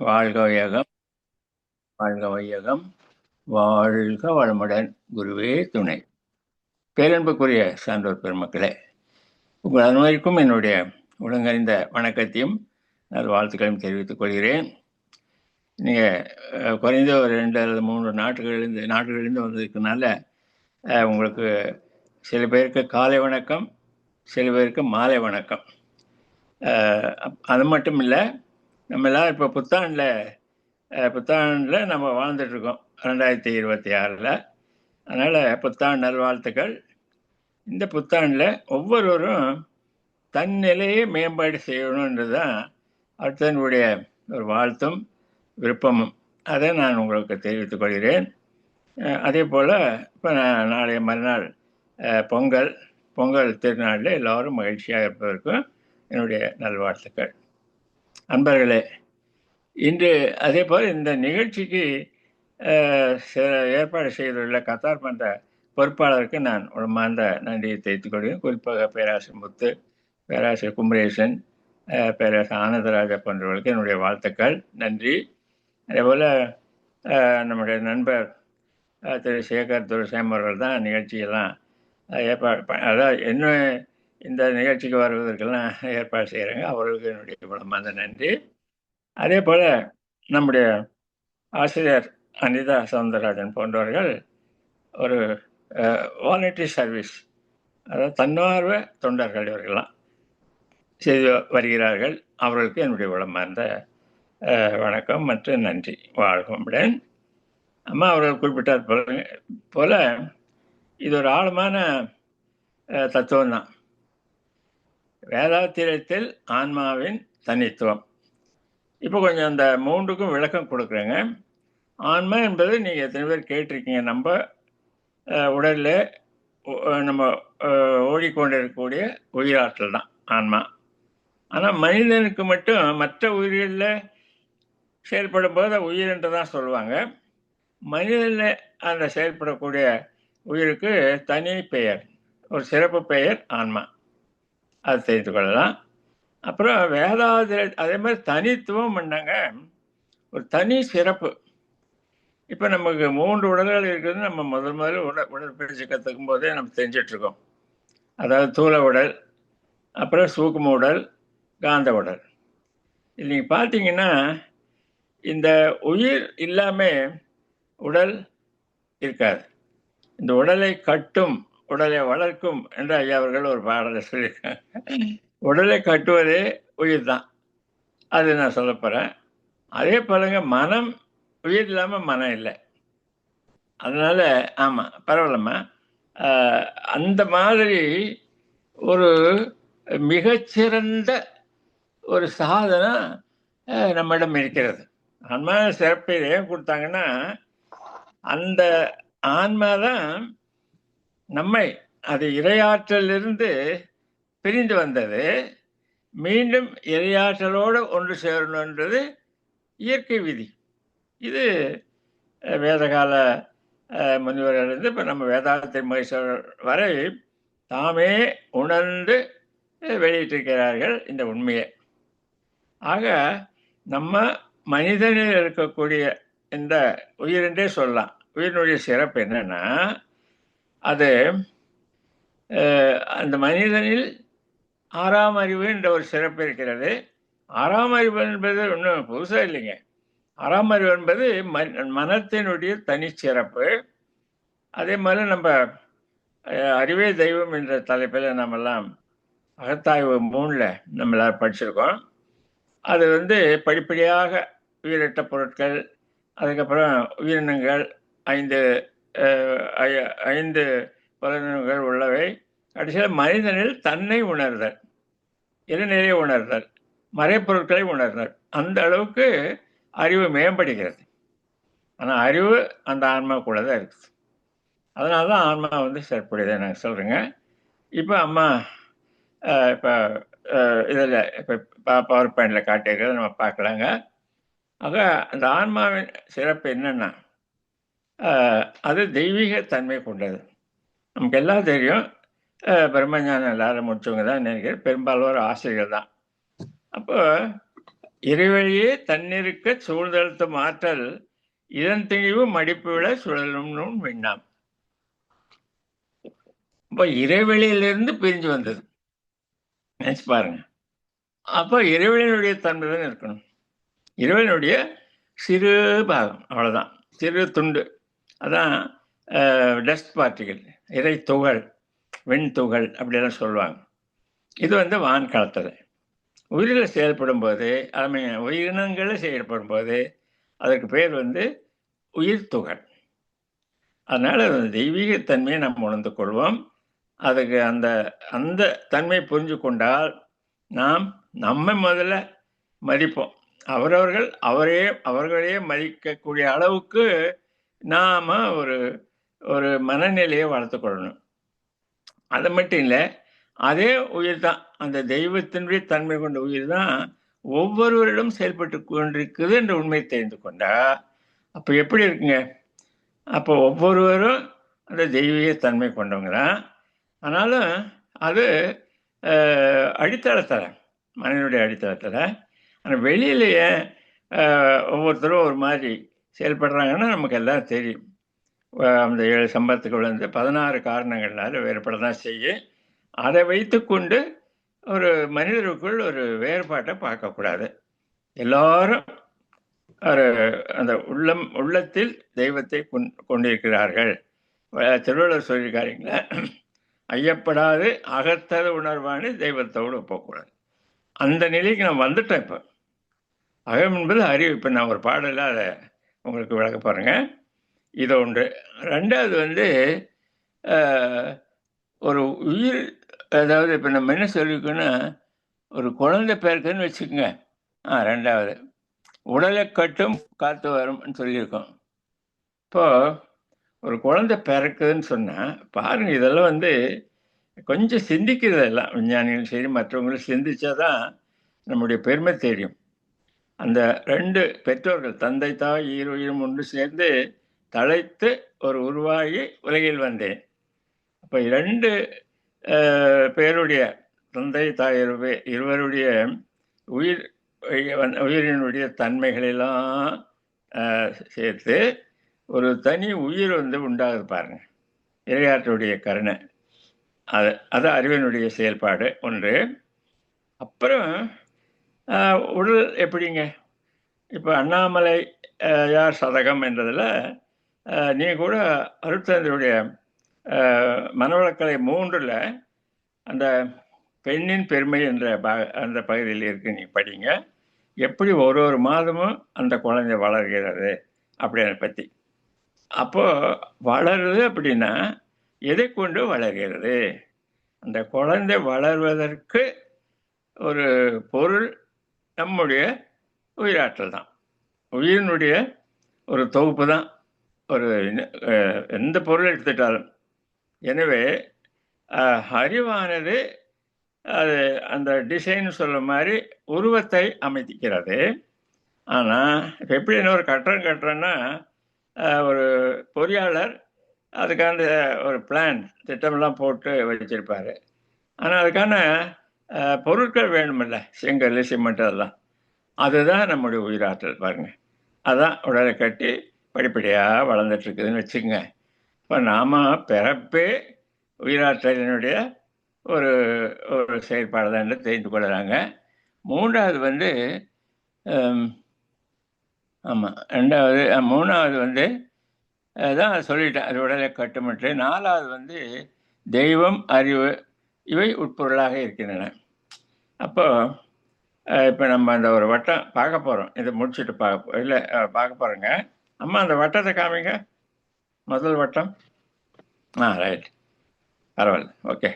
வாழ்க வையகம், வாழ்க வையகம், வாழ்க வளமுடன். குருவே துணை. பேரன்புக்குரிய சான்றோர் பெருமக்களே, உங்கள் அனைவருக்கும் என்னுடைய ஒழுங்கறிந்த வணக்கத்தையும் வாழ்த்துக்களையும் தெரிவித்துக் கொள்கிறேன். நீங்கள் குறைந்த ஒரு 2 அல்லது 3 நாடுகளிலிருந்து வந்ததுக்குனால உங்களுக்கு சில பேருக்கு காலை வணக்கம், சில பேருக்கு மாலை வணக்கம். அது மட்டும் இல்லை, நம்ம எல்லாம் இப்போ புத்தாண்டில் நம்ம வாழ்ந்துட்டுருக்கோம் 2026. அதனால் புத்தாண்டு நல்வாழ்த்துக்கள். இந்த புத்தாண்டில் ஒவ்வொருவரும் தன் நிலையை மேம்பாடு செய்யணுன்றது தான் அடுத்தனுடைய ஒரு வாழ்த்தும் விருப்பமும். அதை நான் உங்களுக்கு தெரிவித்துக் கொள்கிறேன். அதே போல் இப்போ நாளைய மறுநாள் பொங்கல் திருநாளில் எல்லோரும் மகிழ்ச்சியாக இருப்பதற்கும் என்னுடைய நல்வாழ்த்துக்கள். அன்பர்களே, இன்று அதே போல் இந்த நிகழ்ச்சிக்கு ஏற்பாடு செய்துள்ள கத்தார் மன்ற பொறுப்பாளருக்கு நான் உளமார்ந்த நன்றியை தெரிவித்துக் கொள்கிறேன். குறிப்பாக பேராசிரியர் முத்து, பேராசிரியர் குமரேசன், பேராசிரியர் ஆனந்தராஜா போன்றவர்களுக்கு என்னுடைய வாழ்த்துக்கள், நன்றி. அதேபோல் நம்முடைய நண்பர் திரு சேகர் துரைசாமி அவர்கள் தான் நிகழ்ச்சியெல்லாம் அதாவது என்ன இந்த நிகழ்ச்சிக்கு வருவதற்கெல்லாம் ஏற்பாடு செய்கிறாங்க. அவர்களுக்கு என்னுடைய உளமார்ந்த நன்றி. அதே போல் நம்முடைய ஆசிரியர் அனிதா சவுந்தரராஜன் போன்றவர்கள் ஒரு வாலண்டரி சர்வீஸ், அதாவது தன்னார்வ தொண்டர்கள் இவர்கள்லாம் செய்து வருகிறார்கள். அவர்களுக்கு என்னுடைய உளமார்ந்த வணக்கம் மற்றும் நன்றி. வாழ்வுடன் அம்மா அவர்கள் குறிப்பிட்டார் போல இது ஒரு ஆழமான தத்துவம் தான். வேதாத்திரத்தில் ஆன்மாவின் தனித்துவம். இப்போ கொஞ்சம் அந்த 3க்கும் விளக்கம் கொடுக்குறேங்க. ஆன்மா என்பது நீங்கள் எத்தனை பேர் கேட்டிருக்கீங்க? நம்ம உடலில் நம்ம ஓடிக்கொண்டிருக்கக்கூடிய உயிராற்றல் தான் ஆன்மா. ஆனால் மனிதனுக்கு மட்டும் மற்ற உயிர்களில் செயல்படும் போது உயிர் என்று தான் சொல்லுவாங்க. மனிதனில் அந்த செயல்படக்கூடிய உயிருக்கு தனி பெயர், ஒரு சிறப்பு பெயர் ஆன்மா. அது தெரிந்து கொள்ளலாம். அப்புறம் வேதாந்திர அதே மாதிரி தனித்துவம் பண்ணாங்க, ஒரு தனி சிறப்பு. இப்போ நமக்கு 3 உடல்கள் இருக்குது. நம்ம முதல்ல உடற்பயிற்சி கற்றுக்கும் போதே நம்ம தெரிஞ்சிட்ருக்கோம். அதாவது தூல உடல், அப்புறம் சூக்கும உடல், காந்த உடல். இது நீங்கள் பார்த்தீங்கன்னா இந்த உயிர் இல்லாமல் உடல் இருக்காது. இந்த உடலை கட்டும், உடலை வளர்க்கும் என்று ஐயா அவர்கள் ஒரு பாடலை சொல்லியிருக்காங்க. உடலை கட்டுவதே உயிர் தான். அது நான் சொல்ல போகிறேன். அதே போலங்க, மனம் உயிர் இல்லாமல் மனம் இல்லை. அதனால் ஆமாம், பரவாயில்லம்மா. அந்த மாதிரி ஒரு மிகச்சிறந்த ஒரு சாதனம் நம்மிடம் இருக்கிறது. ஆன்மா சிறப்பை ஏன் கொடுத்தாங்கன்னா, அந்த ஆன்மா தான் நம்மை அது இறையாற்றலிருந்து பிரிந்து வந்தது, மீண்டும் இறையாற்றலோடு ஒன்று சேரணுன்றது இயற்கை விதி. இது வேதகால முனிவர்களிருந்து இப்போ நம்ம வேதாந்த மகேஸ்வரர் வரை தாமே உணர்ந்து வெளியிட்டிருக்கிறார்கள் இந்த உண்மையை. ஆக நம்ம மனிதனில் இருக்கக்கூடிய இந்த உயிரென்றே சொல்லலாம். உயிரினுடைய சிறப்பு என்னன்னா, அது அந்த மனிதனில் 6ஆம் அறிவு என்ற ஒரு சிறப்பு இருக்கிறது. 6ஆம் அறிவு என்பது ஒன்றும் புதுசாக இல்லைங்க. 6ஆம் அறிவு என்பது மனத்தினுடைய தனிச்சிறப்பு. அதே மாதிரி நம்ம அறிவே தெய்வம் என்ற தலைப்பில் நம்மெல்லாம் அகத்தாய்வு 3ல் நம்ம எல்லாரும் படிச்சிருக்கோம். அது படிப்படியாக உயிரிட்ட பொருட்கள், அதுக்கப்புறம் உயிரினங்கள், 5 புலன்கள் உள்ளவை, கடைசியில் மனிதனில் தன்னை உணர்தல், இறைநிலையை உணர்தல், மறைப்பொருட்களை உணர்தல், அந்த அளவுக்கு அறிவு மேம்படுகிறது. ஆனால் அறிவு அந்த ஆன்மா கூட தான் இருக்குது. அதனால தான் ஆன்மா சிறப்புடையதை நான் சொல்கிறேங்க. இப்போ அம்மா இப்போ இதில் இப்போ பவர் பாயிண்டில் காட்டியிருக்கிறத நம்ம பார்க்கலாங்க. ஆக அந்த ஆன்மாவின் சிறப்பு என்னென்னா, அது தெய்வீக தன்மை கொண்டது. நமக்கு எல்லாம் தெரியும். பிரம்மஞானம் எல்லாரும் முடிச்சவங்க தான் நினைக்கிறேன், பெரும்பாலும் ஆசிரியர்கள் தான். அப்போ இறைவழியே தன்னிருக்க சூழ்ந்தழுத்தும் ஆற்றல் இதன் திணிவு மடிப்பு விட சுழலும் விண்ணாம். இப்போ இறைவெளியிலிருந்து பிரிஞ்சு வந்தது, நினைச்சு பாருங்க. அப்போ இறைவனுடைய தன்மை தான் இருக்கணும். இறைவனுடைய சிறு பாகம், அவ்வளோதான், சிறு துண்டு. அதான் டஸ்ட் பார்ட்டிகள், இறை துகள், வெண் துகள் அப்படியெல்லாம் சொல்லுவாங்க. இது வான்காலத்தில் உயிரில் செயல்படும் போது, உயிரினங்களில் செயல்படும் போது அதற்கு பேர் உயிர் துகள். அதனால் தெய்வீக தன்மையை நம்ம உணர்ந்து கொள்வோம். அதுக்கு அந்த அந்த தன்மை புரிஞ்சு கொண்டால் நாம் நம்மை முதல்ல மதிப்போம். அவர்களையே மதிக்கக்கூடிய அளவுக்கு நாம் ஒரு ஒரு மனநிலையை வளர்த்துக்கொள்ளணும். அது மட்டும் இல்லை, அதே உயிர் தான், அந்த தெய்வத்தினுடைய தன்மை கொண்ட உயிர் தான் ஒவ்வொருவரிடம் செயல்பட்டு கொண்டிருக்குது என்ற உண்மை தெரிந்து கொண்டா அப்போ எப்படி இருக்குங்க? அப்போ ஒவ்வொருவரும் அந்த தெய்வீக தன்மை கொண்டவங்க தான். ஆனாலும் அது அடித்தளத்தில், மனிதனுடைய அடித்தளத்தில். ஆனால் வெளியிலேயே ஒவ்வொருத்தரும் ஒரு மாதிரி செயல்படுறாங்கன்னா நமக்கு எல்லாம் தெரியும். அந்த 7 சம்பத்துக்கள் 16 காரணங்கள்னால வேறுபட தான் செய்யும். அதை வைத்து கொண்டு ஒரு மனிதருக்குள் ஒரு வேறுபாட்டை பார்க்கக்கூடாது. எல்லாரும் ஒரு அந்த உள்ளத்தில் தெய்வத்தை கொண்டிருக்கிறார்கள். திருவள்ளுவர் சொல்லியிருக்காருங்களா, ஐயப்படாது அகத்தது உணர்வானு தெய்வத்தோடு போகக்கூடாது. அந்த நிலைக்கு நான் வந்துட்டேன். இப்போ அகம் என்பது அறிவு. இப்போ நான் ஒரு பாடலாக அதை உங்களுக்கு விளக்க பாருங்க. இது ஒன்று. ரெண்டாவது ஒரு உயிர், அதாவது இப்போ நம்ம என்ன சொல்லியிருக்கோன்னா, ஒரு குழந்தை பிறக்குன்னு வச்சுக்கோங்க. ரெண்டாவது உடலை கட்டும் காத்து வரும்னு சொல்லியிருக்கோம். இப்போது ஒரு குழந்தை பிறக்குதுன்னு சொன்னால் பாருங்கள், இதெல்லாம் கொஞ்சம் சிந்திக்கிறது. எல்லாம் விஞ்ஞானிகளும் சரி மற்றவங்களும் சிந்திச்சா தான் நம்முடைய பெருமை தெரியும். அந்த 2 பெற்றோர்கள், தந்தை தாய் ஈருயிரும் ஒன்று சேர்ந்து தழைத்து ஒரு உருவாகி உலகில் வந்தேன். அப்போ 2 பேருடைய, தந்தை தாய் இருவருடைய உயிரினுடைய தன்மைகளெல்லாம் சேர்த்து ஒரு தனி உயிர் உண்டாகுது பாருங்க. இறையாற்றுடைய கருணை, அது அறிவினுடைய செயல்பாடு ஒன்று. அப்புறம் உடல் எப்படிங்க? இப்போ அண்ணாமலை யார் சதகம் என்றதில் நீ கூட அருட்தந்தையுடைய மனவளக்கலை 3ல் அந்த பெண்ணின் பெருமை என்ற அந்த பகுதியில் இருக்கு, நீ படிங்க. எப்படி ஒரு மாதமும் அந்த குழந்தை வளர்கிறது அப்படின்ற பற்றி. அப்போது வளருது அப்படின்னா எதை கொண்டு வளர்கிறது? அந்த குழந்தை வளர்வதற்கு ஒரு பொருள் நம்முடைய உயிராற்றல் தான். உயிரினுடைய ஒரு தொகுப்பு தான் ஒரு எந்த பொருள் எடுத்துட்டாலும். எனவே அறிவானது அது அந்த டிசைன் சொல்ல மாதிரி உருவத்தை அமைக்கிறது. ஆனால் இப்போ எப்படி ஒரு கட்டடம் கட்டுறோன்னா ஒரு பொறியாளர் அதுக்கான ஒரு பிளான் திட்டமெல்லாம் போட்டு வச்சிருப்பார். ஆனால் அதுக்கான பொருட்கள் வேணுமில்ல, செங்கல் சிமெண்ட் அதெல்லாம். அதுதான் நம்முடைய உயிராற்றல் பாருங்கள். அதுதான் உடலை கட்டி படிப்படியாக வளர்ந்துட்டுருக்குதுன்னு வச்சுக்கோங்க. இப்போ நாம் பிறப்பே உயிராற்றலினுடைய ஒரு ஒரு செயல்பாடு தான் தெரிந்து கொள்கிறாங்க. 3வது ஆமாம், 3வது தான் சொல்லிட்டேன், அது உடலை கட்டுமட்டு. 4வது தெய்வம், அறிவு, இவை உட்பொருளாக இருக்கின்றன. இப்போ நம்ம அந்த ஒரு வட்டம் பார்க்க போகிறோம். இதை முடிச்சுட்டு பார்க்க போகிறோங்க. அம்மா அந்த வட்டத்தை காமிங்க, முதல் வட்டம். ரைட், பரவாயில்ல, ஓகே.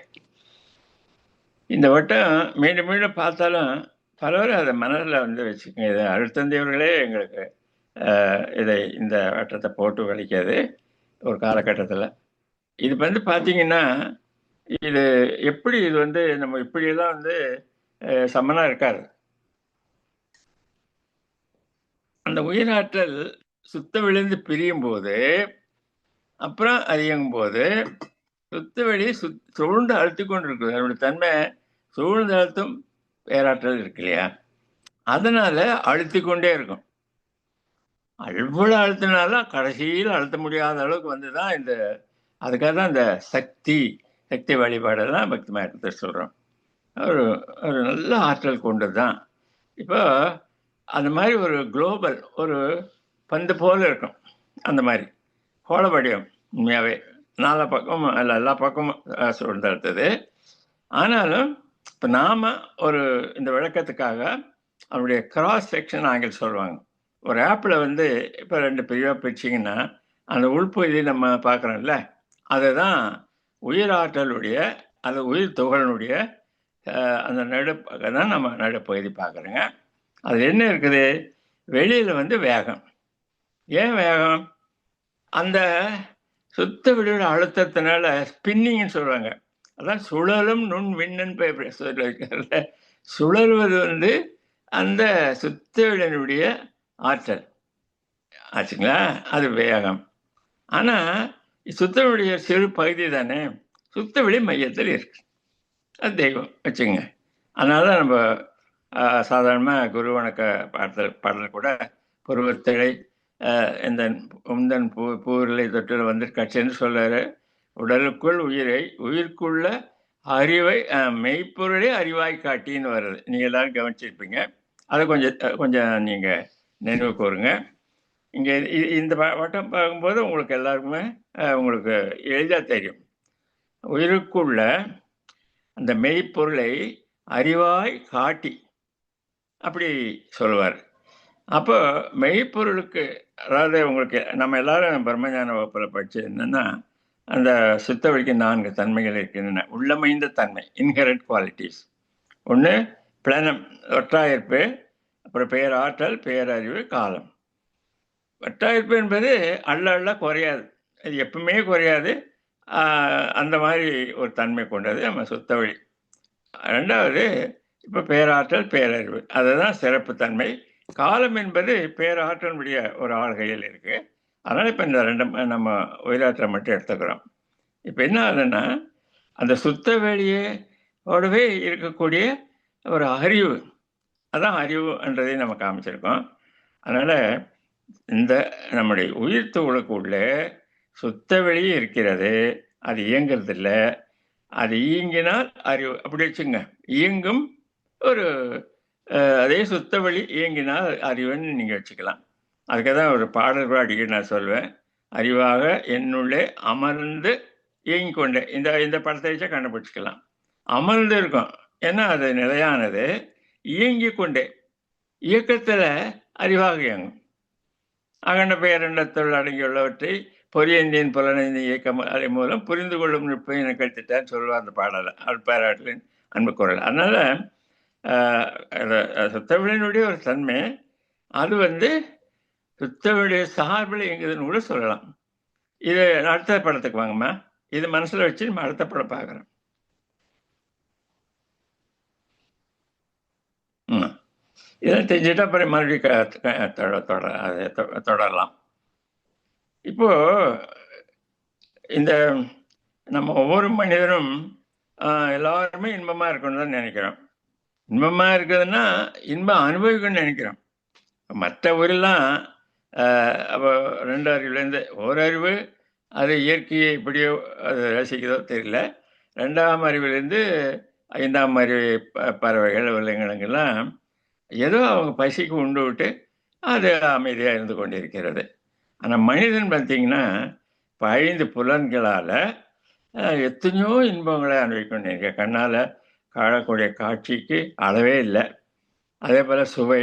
இந்த வட்டம் மீண்டும் மீண்டும் பார்த்தாலும் பலரும் அதை மனதில் வச்சுக்கோங்க. இதை அருட்தந்தையவர்களே எங்களுக்கு இந்த வட்டத்தை போட்டு வலிக்காது ஒரு காலகட்டத்தில். இது பார்த்தீங்கன்னா, இது எப்படி, இது நம்ம இப்படியெல்லாம் சமனாக இருக்காது. அந்த உயிராற்றல் சுத்த விழுந்து பிரியும் போது, அப்புறம் அது இயங்கும் போது சுத்த வெளி சூழ்ந்து அழுத்தி கொண்டு இருக்குது. அதனுடைய தன்மை சூழ்ந்து அழுத்தும் பேராற்றல் இருக்கு இல்லையா? அதனால அழுத்திக் கொண்டே இருக்கும். அவ்வளவு அழுத்தினாலும் கடைசியில் அழுத்த முடியாத அளவுக்கு வந்து தான் இந்த அதுக்காக தான் இந்த சக்தி சக்தி வழிபாடெல்லாம் பக்தி மார்க்கத்தை சொல்கிறோம். ஒரு ஒரு நல்ல ஆற்றல் கொண்டது தான். இப்போ அந்த மாதிரி ஒரு குளோபல் ஒரு பந்து போல இருக்கும். அந்த மாதிரி கோள வடிவம் உண்மையாகவே நாலா பக்கமும் இல்லை எல்லா பக்கமும் சூழ்ந்தெடுத்தது. ஆனாலும் இப்போ நாம் ஒரு இந்த விளக்கத்துக்காக அவருடைய கிராஸ் செக்ஷன் ஆங்கிள் சொல்லுவாங்க. ஒரு ஆப்பில் வந்து இப்போ 2 பிரிவாக பிரிச்சிங்கன்னா அந்த உள்பகுதி நம்ம பார்க்குறோம்ல, அதுதான் உயிராற்றலுடைய அந்த உயிர் துகளினுடைய அந்த நடுப்பக தான் நம்ம நடுப்பகுதி பார்க்குறோங்க. அதில் என்ன இருக்குது? வெளியில் வந்து வேகம். ஏன் வேகம்? அந்த சுத்த வெளியோட அழுத்தத்தினால ஸ்பின்னிங்னு சொல்கிறாங்க. அதான் சுழலும் நுண் விண்ணன் சொல்லியிருக்காருல்ல, சுழல்வது வந்து அந்த சுத்த வெளியினுடைய ஆற்றல் ஆச்சுங்களா, அது வேகம். ஆனால் சுத்தவெளிய சிறு பகுதி தானே, சுத்தவெளி மையத்தில் இருக்கு, அது தெய்வம் வச்சுங்க. அதனால தான் நம்ம சாதாரணமாக குரு வணக்க பாடல் கூட பருவத்திழை இந்த உந்தன் பூரிலை தொட்டில் வந்திருக்காட்சின்னு சொல்றாரு. உடலுக்குள் உயிரை, உயிர்க்குள்ள அறிவை, மெய்ப்பொருளே அறிவாய் காட்டின்னு வருது. நீங்கள் எல்லாரும் கவனிச்சிருப்பீங்க. அதை கொஞ்சம் நீங்கள் நினைவு கூறுங்க. இங்கே இந்த வட்டம் பார்க்கும்போது உங்களுக்கு எல்லாருக்குமே உங்களுக்கு எளிதாக தெரியும். உயிருக்குள்ள அந்த மெய்ப்பொருளை அறிவாய் காட்டி அப்படி சொல்லுவார். அப்போ மெய்ப்பொருளுக்கு, அதாவது உங்களுக்கு நம்ம எல்லாரும் பிரம்மஞான வகுப்பில் படிச்சு என்னன்னா, அந்த சுத்தவெளிக்கு 4 தன்மைகள் இருக்கின்றன. உள்ளமைந்த தன்மை, இன்ஹெரண்ட் குவாலிட்டிஸ். ஒன்று பிளனம், ஒற்றாயிருப்பு, அப்புறம் பேராற்றல், பேரறிவு, காலம். ஒற்றாயிருப்பு என்பது அள்ள குறையாது, அது எப்பவுமே குறையாது. அந்த மாதிரி ஒரு தன்மை கொண்டது நம்ம சுத்தவெளி. 2வது இப்போ பேராற்றல், பேரறிவு, அதுதான் சிறப்பு தன்மை. காலம் என்பது பேராற்றலுடைய ஒரு ஆள்கையில் இருக்கு. அதனால் இப்போ இந்த 2 நம்ம உயிராற்றலை மட்டும் எடுத்துக்கிறோம். இப்போ என்ன ஆகுதுன்னா, அந்த சுத்த வெளியோடவே இருக்கக்கூடிய ஒரு அறிவு, அதான் அறிவுன்றதையும் நம்ம காமிச்சிருக்கோம். அதனால் இந்த நம்முடைய உயிர் துகளுக்குள்ளே சுத்த வெளி இருக்கிறது, அது இயங்கிறது இல்லை. அது இயங்கினால் அறிவு, அப்படி வச்சுங்க. இயங்கும் ஒரு அதே சுத்த வழி இயங்கினால் அறிவுன்னு நீங்கள் வச்சுக்கலாம். அதுக்காக தான் ஒரு பாடல் கூட அடிக்கடி நான் சொல்வேன். அறிவாக என்னுள்ளே அமர்ந்து இயங்கி கொண்டே, இந்த படத்தை வச்சா கண்டுபிடிச்சிக்கலாம். அமர்ந்து இருக்கும், ஏன்னா அது நிலையானது. இயங்கி கொண்டே, இயக்கத்தில் அறிவாக இயங்கும். அகண்ட பேரண்டத்துள் அடங்கியுள்ளவற்றை பொறியந்தியின் புலனைந்த இயக்கம் அதை மூலம் புரிந்து கொள்ளும் நுட்பம் என கற்றுட்டான்னு சொல்லுவார் அந்த பாடலை, அல்பாராட்டின் அன்பு குரல். அதனால சுத்தவெளியினுடைய ஒரு தன்மை, அது வந்து சுத்தவெளிய சார்பில் எங்குதுன்னு கூட சொல்லலாம். இது அடுத்த படத்துக்கு வாங்கம்மா, இது மனசுல வச்சு நம்ம அடுத்த படம் பார்க்குறோம். இதெல்லாம் தெரிஞ்சுட்டா அப்புறம் மறுபடியும் தொடரலாம். இப்போ இந்த நம்ம ஒவ்வொரு மனிதரும் எல்லாருமே இன்பமா இருக்கணும்னு தான் நினைக்கிறோம். இன்பமா இருக்குதுன்னா இன்பம் அனுபவிக்கணும்னு நினைக்கிறோம். மற்ற ஊரெல்லாம் அப்போ 2 அறிவுலேருந்து ஓரறிவு, அது இயற்கையை எப்படியோ அது ரசிக்கிறதோ தெரியல. 2ஆம் அறிவிலேருந்து 5ஆம் அறிவு பறவைகள், விலங்கினங்கள்லாம் ஏதோ அவங்க பசிக்கு உண்டு விட்டு அது அமைதியாக இருந்து கொண்டிருக்கிறது. ஆனால் மனிதன் பார்த்தீங்கன்னா இப்போ 5 புலன்களால் எத்தனையோ இன்பங்களை அனுபவிக்கணும்னு நினைக்கிறேன். கண்ணால் காணக்கூடிய காட்சிக்கு அளவே இல்லை. அதே போல் சுவை,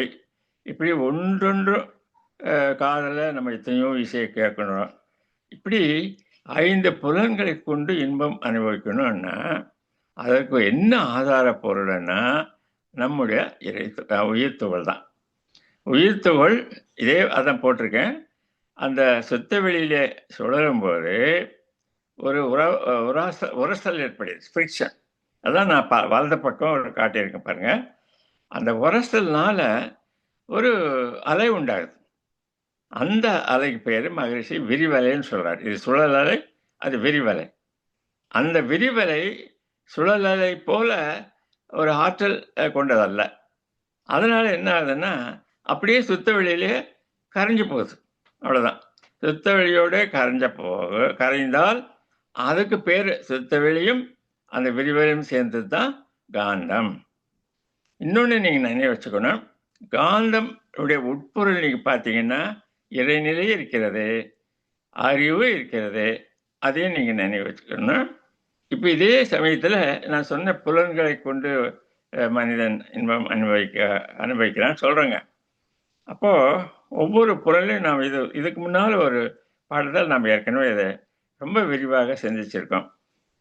இப்படி ஒன்றொன்றும் காதில் நம்ம எத்தனையோ இசையை கேட்கணும். இப்படி 5 புலன்களை கொண்டு இன்பம் அனுபவிக்கணும்னா அதற்கு என்ன ஆதார பொருள்னா நம்முடைய உயிர் துகள் தான். உயிர் துகள் இதே அதான் போட்டிருக்கேன். அந்த சுத்த வெளியிலே சுழலும் போது ஒரு உரசல் ஏற்படுது, ஃப்ரிக்ஷன். அதான் நான் வலது பக்கம் ஒரு காட்டியிருக்கேன் பாருங்க. அந்த உரசல்னால ஒரு அலை உண்டாகுது. அந்த அலைக்கு பேர் மகரிஷி விரிவலைன்னு சொல்றாரு. இது சுழல் அலை, அது விரிவலை. அந்த விரிவலை சுழல் அலை போல ஒரு ஆற்றல் கொண்டதல்ல. அதனால என்ன ஆகுதுன்னா, அப்படியே சுத்த வெளியிலே கரைஞ்சு போகுது. அவ்வளோதான். சுத்த வெளியோட கரைந்தால் அதுக்கு பேரு சுத்த வெளியும், அந்த விரிவலையும் சேர்ந்தது தான் காந்தம். இன்னொன்னு நீங்க நினைவு வச்சுக்கணும். காந்தம் உடைய உட்பொருள் நீங்க பார்த்தீங்கன்னா, இறைநிலை இருக்கிறது, அறிவு இருக்கிறது. அதையும் நீங்க நினைவு வச்சுக்கணும். இப்ப இதே சமயத்துல நான் சொன்ன புலன்களை கொண்டு மனிதன் இன்பம் அனுபவிக்கிறான்னு சொல்றேங்க. அப்போ ஒவ்வொரு புலனையும் நாம் இதுக்கு முன்னால் ஒரு பாடத்தில் நாம் ஏற்கனவே இதை ரொம்ப விரிவாக சிந்திச்சிருக்கோம்.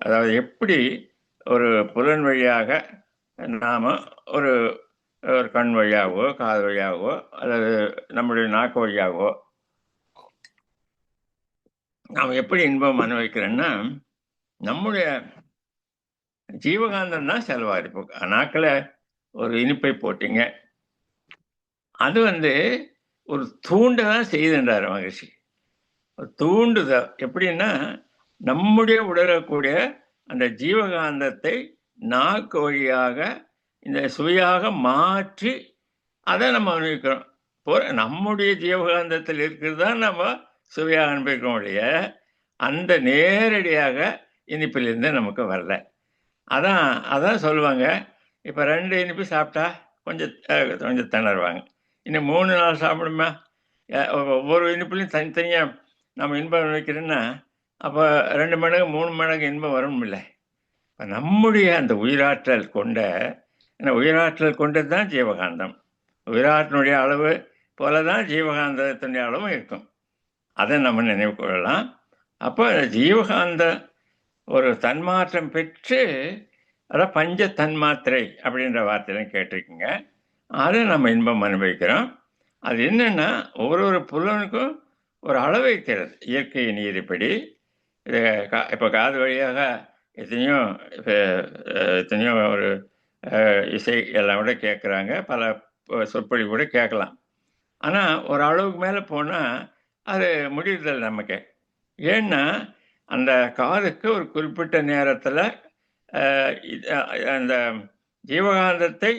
அதாவது எப்படி ஒரு புலன் வழியாக நாம் ஒரு ஒரு கண் வழியாகவோ காது வழியாகவோ அல்லது நம்முடைய நாக்கு வழியாகவோ நாம் எப்படி இன்பம் அனுபவிக்கிறோன்னா, நம்முடைய ஜீவகாந்தம் தான் செலவாரு. இப்போ நாக்கில் ஒரு இனிப்பை போட்டீங்க, அது ஒரு தூண்ட தான் செய்துன்றார் மகிழ்ச்சி. தூண்டுதல் எப்படின்னா, நம்முடைய உடலக்கூடிய அந்த ஜீவகாந்தத்தை நாக்கு வழியாக இந்த சுவையாக மாற்றி அதை நம்ம அனுபவிக்கிறோம். நம்முடைய ஜீவகாந்தத்தில் இருக்கிறது தான் நம்ம சுவையாக அனுபவிக்கிறோம் ஒழிய, அந்த நேரடியாக இனிப்பிலிருந்து நமக்கு வரல. அதான் சொல்லுவாங்க. இப்போ 2 இனிப்பு சாப்பிட்டா கொஞ்சம் திணறுவாங்க. இன்னும் 3 நாள் சாப்பிடுமா? ஒவ்வொரு இனிப்புலையும் தனித்தனியாக நம்ம இன்பம் அனுபவிக்கிறோன்னா, அப்போ 2 மடங்கு 3 மடங்கு இன்பம் வரும்ல. நம்முடைய அந்த உயிராற்றல் கொண்ட உயிராற்றல் கொண்டது தான் ஜீவகாந்தம். உயிராற்றலுடைய அளவு போல தான் ஜீவகாந்தத்தினுடைய அளவும் இருக்கும். அதை நம்ம நினைவு கொள்ளலாம். அப்போ ஜீவகாந்த ஒரு தன்மாற்றம் பெற்று, அதான் பஞ்ச தன்மாத்திரை அப்படின்ற வார்த்தையெல்லாம் கேட்டிருக்கீங்க. அதை நம்ம இன்பம் அனுபவிக்கிறோம். அது என்னன்னா, ஒவ்வொரு புலனுக்கும் ஒரு அளவு வைக்கிறது. இயற்கை நீதிப்படி இப்போ காது வழியாக எத்தனையோ ஒரு இசை எல்லாம் கூட கேட்குறாங்க. பல சொற்பொழிவு கூட கேட்கலாம். ஆனால் ஒரு அளவுக்கு மேலே போனால் அது முடிவுதல் நமக்கு. ஏன்னா அந்த காதுக்கு ஒரு குறிப்பிட்ட நேரத்தில் அந்த ஜீவகாந்தத்தை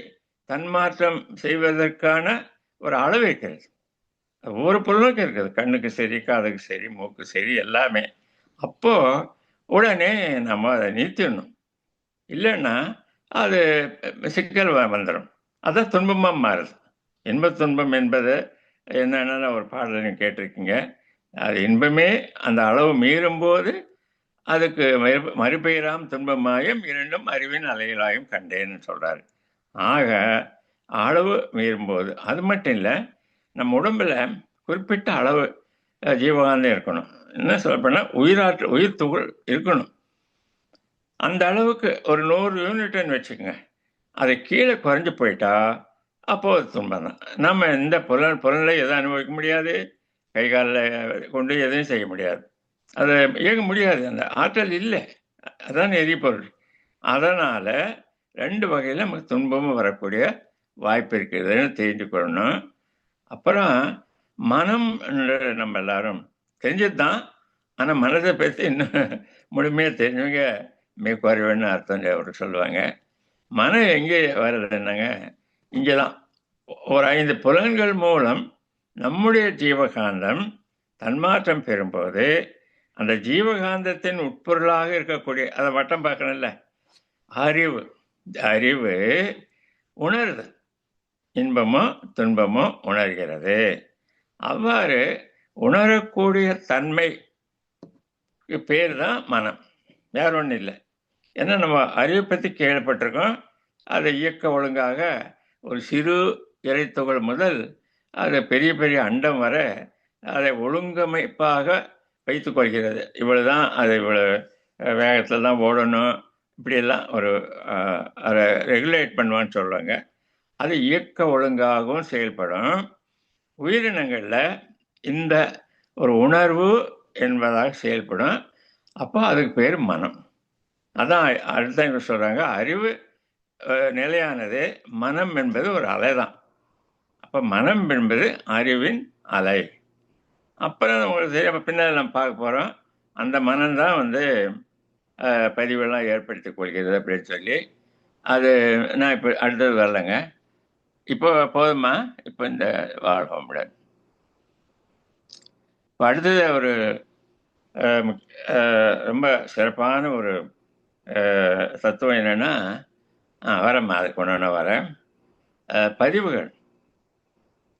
தன்மாற்றம் செய்வதற்கான ஒரு அளவு இருக்கிறது. ஒவ்வொரு பொருளுக்கும் இருக்குது. கண்ணுக்கு சரி, காதுக்கு சரி, மூக்கு சரி, எல்லாமே. அப்போ உடனே நம்ம அதை நிறுத்திடணும். இல்லைன்னா அது சிக்கல் வந்துடும். அதான் துன்பமாக மாறுது. இன்ப துன்பம் என்பது என்னென்ன ஒரு பாடல் கேட்டிருக்கீங்க. அது இன்பமே அந்த அளவு மீறும்போது அதுக்கு மறுபெயராம் துன்பமாயும் இரண்டும் அறிவின் அலைகளாயும் கண்டேன்னு சொல்றாரு. ஆக அளவு மீறும்போது அது மட்டும் இல்லை, நம்ம உடம்புல குறிப்பிட்ட அளவு ஜீவகாந்தம் இருக்கணும். என்ன சொல்லப்போனால் உயிர் துகள் இருக்கணும். அந்த அளவுக்கு ஒரு 100 யூனிட்னு வச்சுக்கோங்க. அது கீழே குறைஞ்சி போயிட்டா அப்போது துன்பம் தான். நம்ம இந்த புலனை எதுவும் அனுபவிக்க முடியாது, கை காலில் கொண்டு எதையும் செய்ய முடியாது, அதை இயங்க முடியாது. அந்த ஆற்றல் இல்லை. அதான் எரிபொருள். அதனால் 2 வகையில் நமக்கு துன்பமும் வரக்கூடிய வாய்ப்பு இருக்குதுன்னு தெரிஞ்சுக்கொள்ளணும். அப்புறம் மனம் நம்ம எல்லாரும் தெரிஞ்சது தான். ஆனால் மனதை பற்றி இன்னும் முழுமையாக தெரிஞ்சவங்க மிக குறைவுன்னு அர்த்தம் அவர் சொல்லுவாங்க. மனம் எங்கே வர்றதுன்னாங்க, இங்கே தான். ஒரு 5 புலன்கள் மூலம் நம்முடைய ஜீவகாந்தம் தன்மாற்றம் பெறும்போது அந்த ஜீவகாந்தத்தின் உட்பொருளாக இருக்கக்கூடிய அதை வட்டம் பார்க்கணும்ல, அறிவு உணருது. இன்பமோ துன்பமோ உணர்கிறது. அவ்வாறு உணரக்கூடிய தன்மை பேர் தான் மனம், வேற ஒன்றும் இல்லை. ஏன்னா நம்ம அறிவை பற்றி கேள்விப்பட்டிருக்கோம். அதை இயக்க ஒழுங்காக ஒரு சிறு இறைத்துகள் முதல் அது பெரிய பெரிய அண்டம் வர அதை ஒழுங்கமைப்பாக வைத்து கொள்கிறது. இவ்வளவுதான், அது இவ்வளவு வேகத்தில் தான் ஓடணும், இப்படியெல்லாம் அதை ரெகுலேட் பண்ணுவான்னு சொல்லுவாங்க. அது இயக்க ஒழுங்காகவும் செயல்படும். உயிரினங்களில் இந்த ஒரு உணர்வு என்பதாக செயல்படும். அப்போ அதுக்கு பேர் மனம். அதான் அடுத்த சொல்கிறாங்க, அறிவு நிலையானது, மனம் என்பது ஒரு அலை தான். அப்போ மனம் என்பது அறிவின் அலை. அப்புறம் உங்களுக்கு சரி, அப்போ பின்னால் நம்ம பார்க்க போகிறோம். அந்த மனம்தான் பதிவெல்லாம் ஏற்படுத்தி கொள்கிறது அப்படின்னு சொல்லி, அது நான் இப்போ அடுத்தது வரலைங்க. இப்போ போதுமா? இப்போ இந்த வாழ்க வளமுடன். இப்போ அடுத்தது ஒரு ரொம்ப சிறப்பான ஒரு தத்துவம் என்னன்னா, வரேம்மா, அதுக்கு ஒன்று ஒன்று வரேன். பதிவுகள்.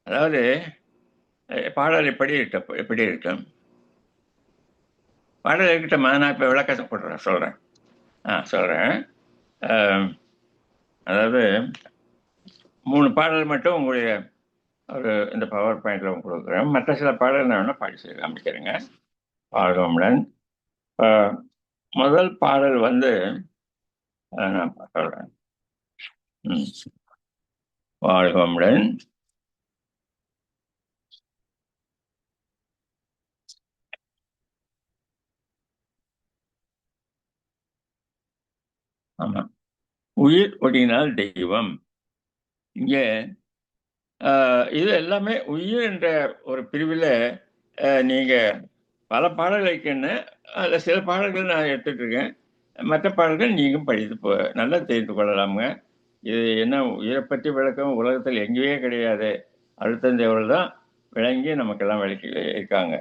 அதாவது பாடல் எப்படி இருக்கும்? பாடல் இருக்கட்டும்மா, நான் இப்போ விளக்கத்தை கொடுறேன், சொல்கிறேன். சொல்கிறேன். அதாவது 3 பாடல் மட்டும் உங்களுடைய ஒரு இந்த பவர் பாயிண்டில் உங்களுக்கு கொடுக்குறேன். மற்ற சில பாடல் நான் வேணால் பாடி சொல்லி காமிக்கிறேங்க. வாழ்கமுடன். முதல் பாடல் வந்து நான் சொல்கிறேன். வாழ்கமுடன். ஆமாம். உயிர் ஒடினால் தெய்வம். இங்கே இது எல்லாமே உயிர் என்ற ஒரு பிரிவில் நீங்கள் பல பாடல்கள் இருக்குன்னு அதில் சில பாடல்கள் நான் எடுத்துட்டு இருக்கேன். மற்ற பாடல்கள் நீங்கள் படித்து நல்லா தெரிந்து கொள்ளலாமுங்க. இது என்ன உயிரை பற்றி விளக்கம் உலகத்தில் எங்கேயே கிடையாது. அழுத்தந்தேவர்கள் தான் விளங்கி நமக்கெல்லாம் விளக்கி இருக்காங்க.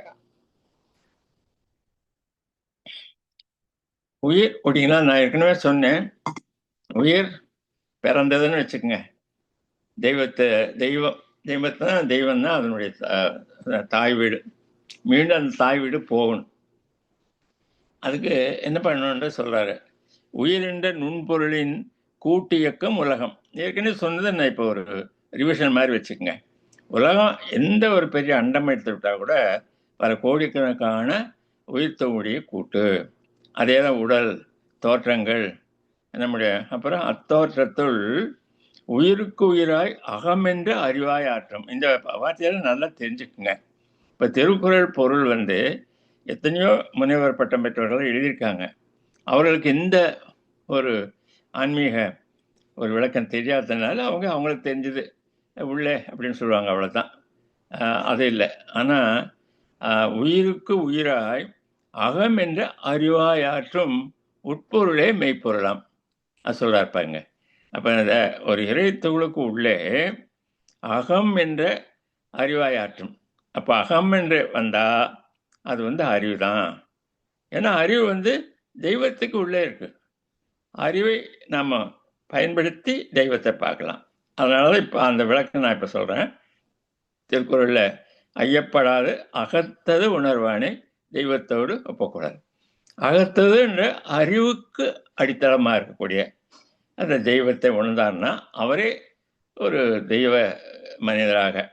உயிர் அப்படின்னா நான் ஏற்கனவே சொன்னேன், உயிர் பிறந்ததுன்னு வச்சுக்கோங்க. தெய்வம் தான் அதனுடைய தாய் வீடு. மீண்டும் அந்த தாய் வீடு போகணும். அதுக்கு என்ன பண்ணணுன்ற சொல்றாரு. உயிரின்ற நுண்பொருளின் கூட்டு இயக்கம் உலகம். ஏற்கனவே சொன்னதை நான் இப்போ ஒரு ரிவிஷன் மாதிரி வச்சுக்கோங்க. உலகம் எந்த ஒரு பெரிய அண்டம் எடுத்துக்கிட்டா கூட பல கோடிக்கணக்கான உயிர்த்தொகுடைய கூட்டு. அதே தான் உடல் தோற்றங்கள் நம்முடைய. அப்புறம் அத்தோற்றத்துள் உயிருக்கு உயிராய் அகமென்று அறிவாய் ஆற்றும். இந்த வார்த்தையெல்லாம் நல்லா தெரிஞ்சுக்குங்க. இப்போ திருக்குறள் பொருள் வந்து எத்தனையோ முனைவர் பட்டம் பெற்றவர்கள் எழுதியிருக்காங்க. அவர்களுக்கு இந்த ஒரு ஆன்மீக ஒரு விளக்கம் தெரியாததுனால அவங்களுக்கு தெரிஞ்சது உள்ளே அப்படின்னு சொல்லுவாங்க, அவ்வளோதான். அது இல்லை. ஆனால் உயிருக்கு உயிராய் அகம் என்ற அறிவாயாற்றும் உட்பொருளே மெய்ப்பொருளாம் அது சொல்றாருப்பாங்க. அப்போ ஒரு இறைத்துகளுக்கு உள்ளே அகம் என்ற அறிவாயாற்றும். அப்போ அகம் என்று வந்தால் அது வந்து அறிவு தான். ஏன்னா அறிவு வந்து தெய்வத்துக்கு உள்ளே இருக்கு. அறிவை நாம் பயன்படுத்தி தெய்வத்தை பார்க்கலாம். அதனால இப்போ அந்த விளக்கம் நான் இப்போ சொல்கிறேன். திருக்குறளில் ஐயப்படாது அகத்தது உணர்வானே தெய்வத்தோடு ஒப்பக்கூடாது. அகத்தது என்ற அறிவுக்கு அடித்தளமாக இருக்கக்கூடிய அந்த தெய்வத்தை உணர்ந்தார்னா அவரே ஒரு தெய்வ மனிதராக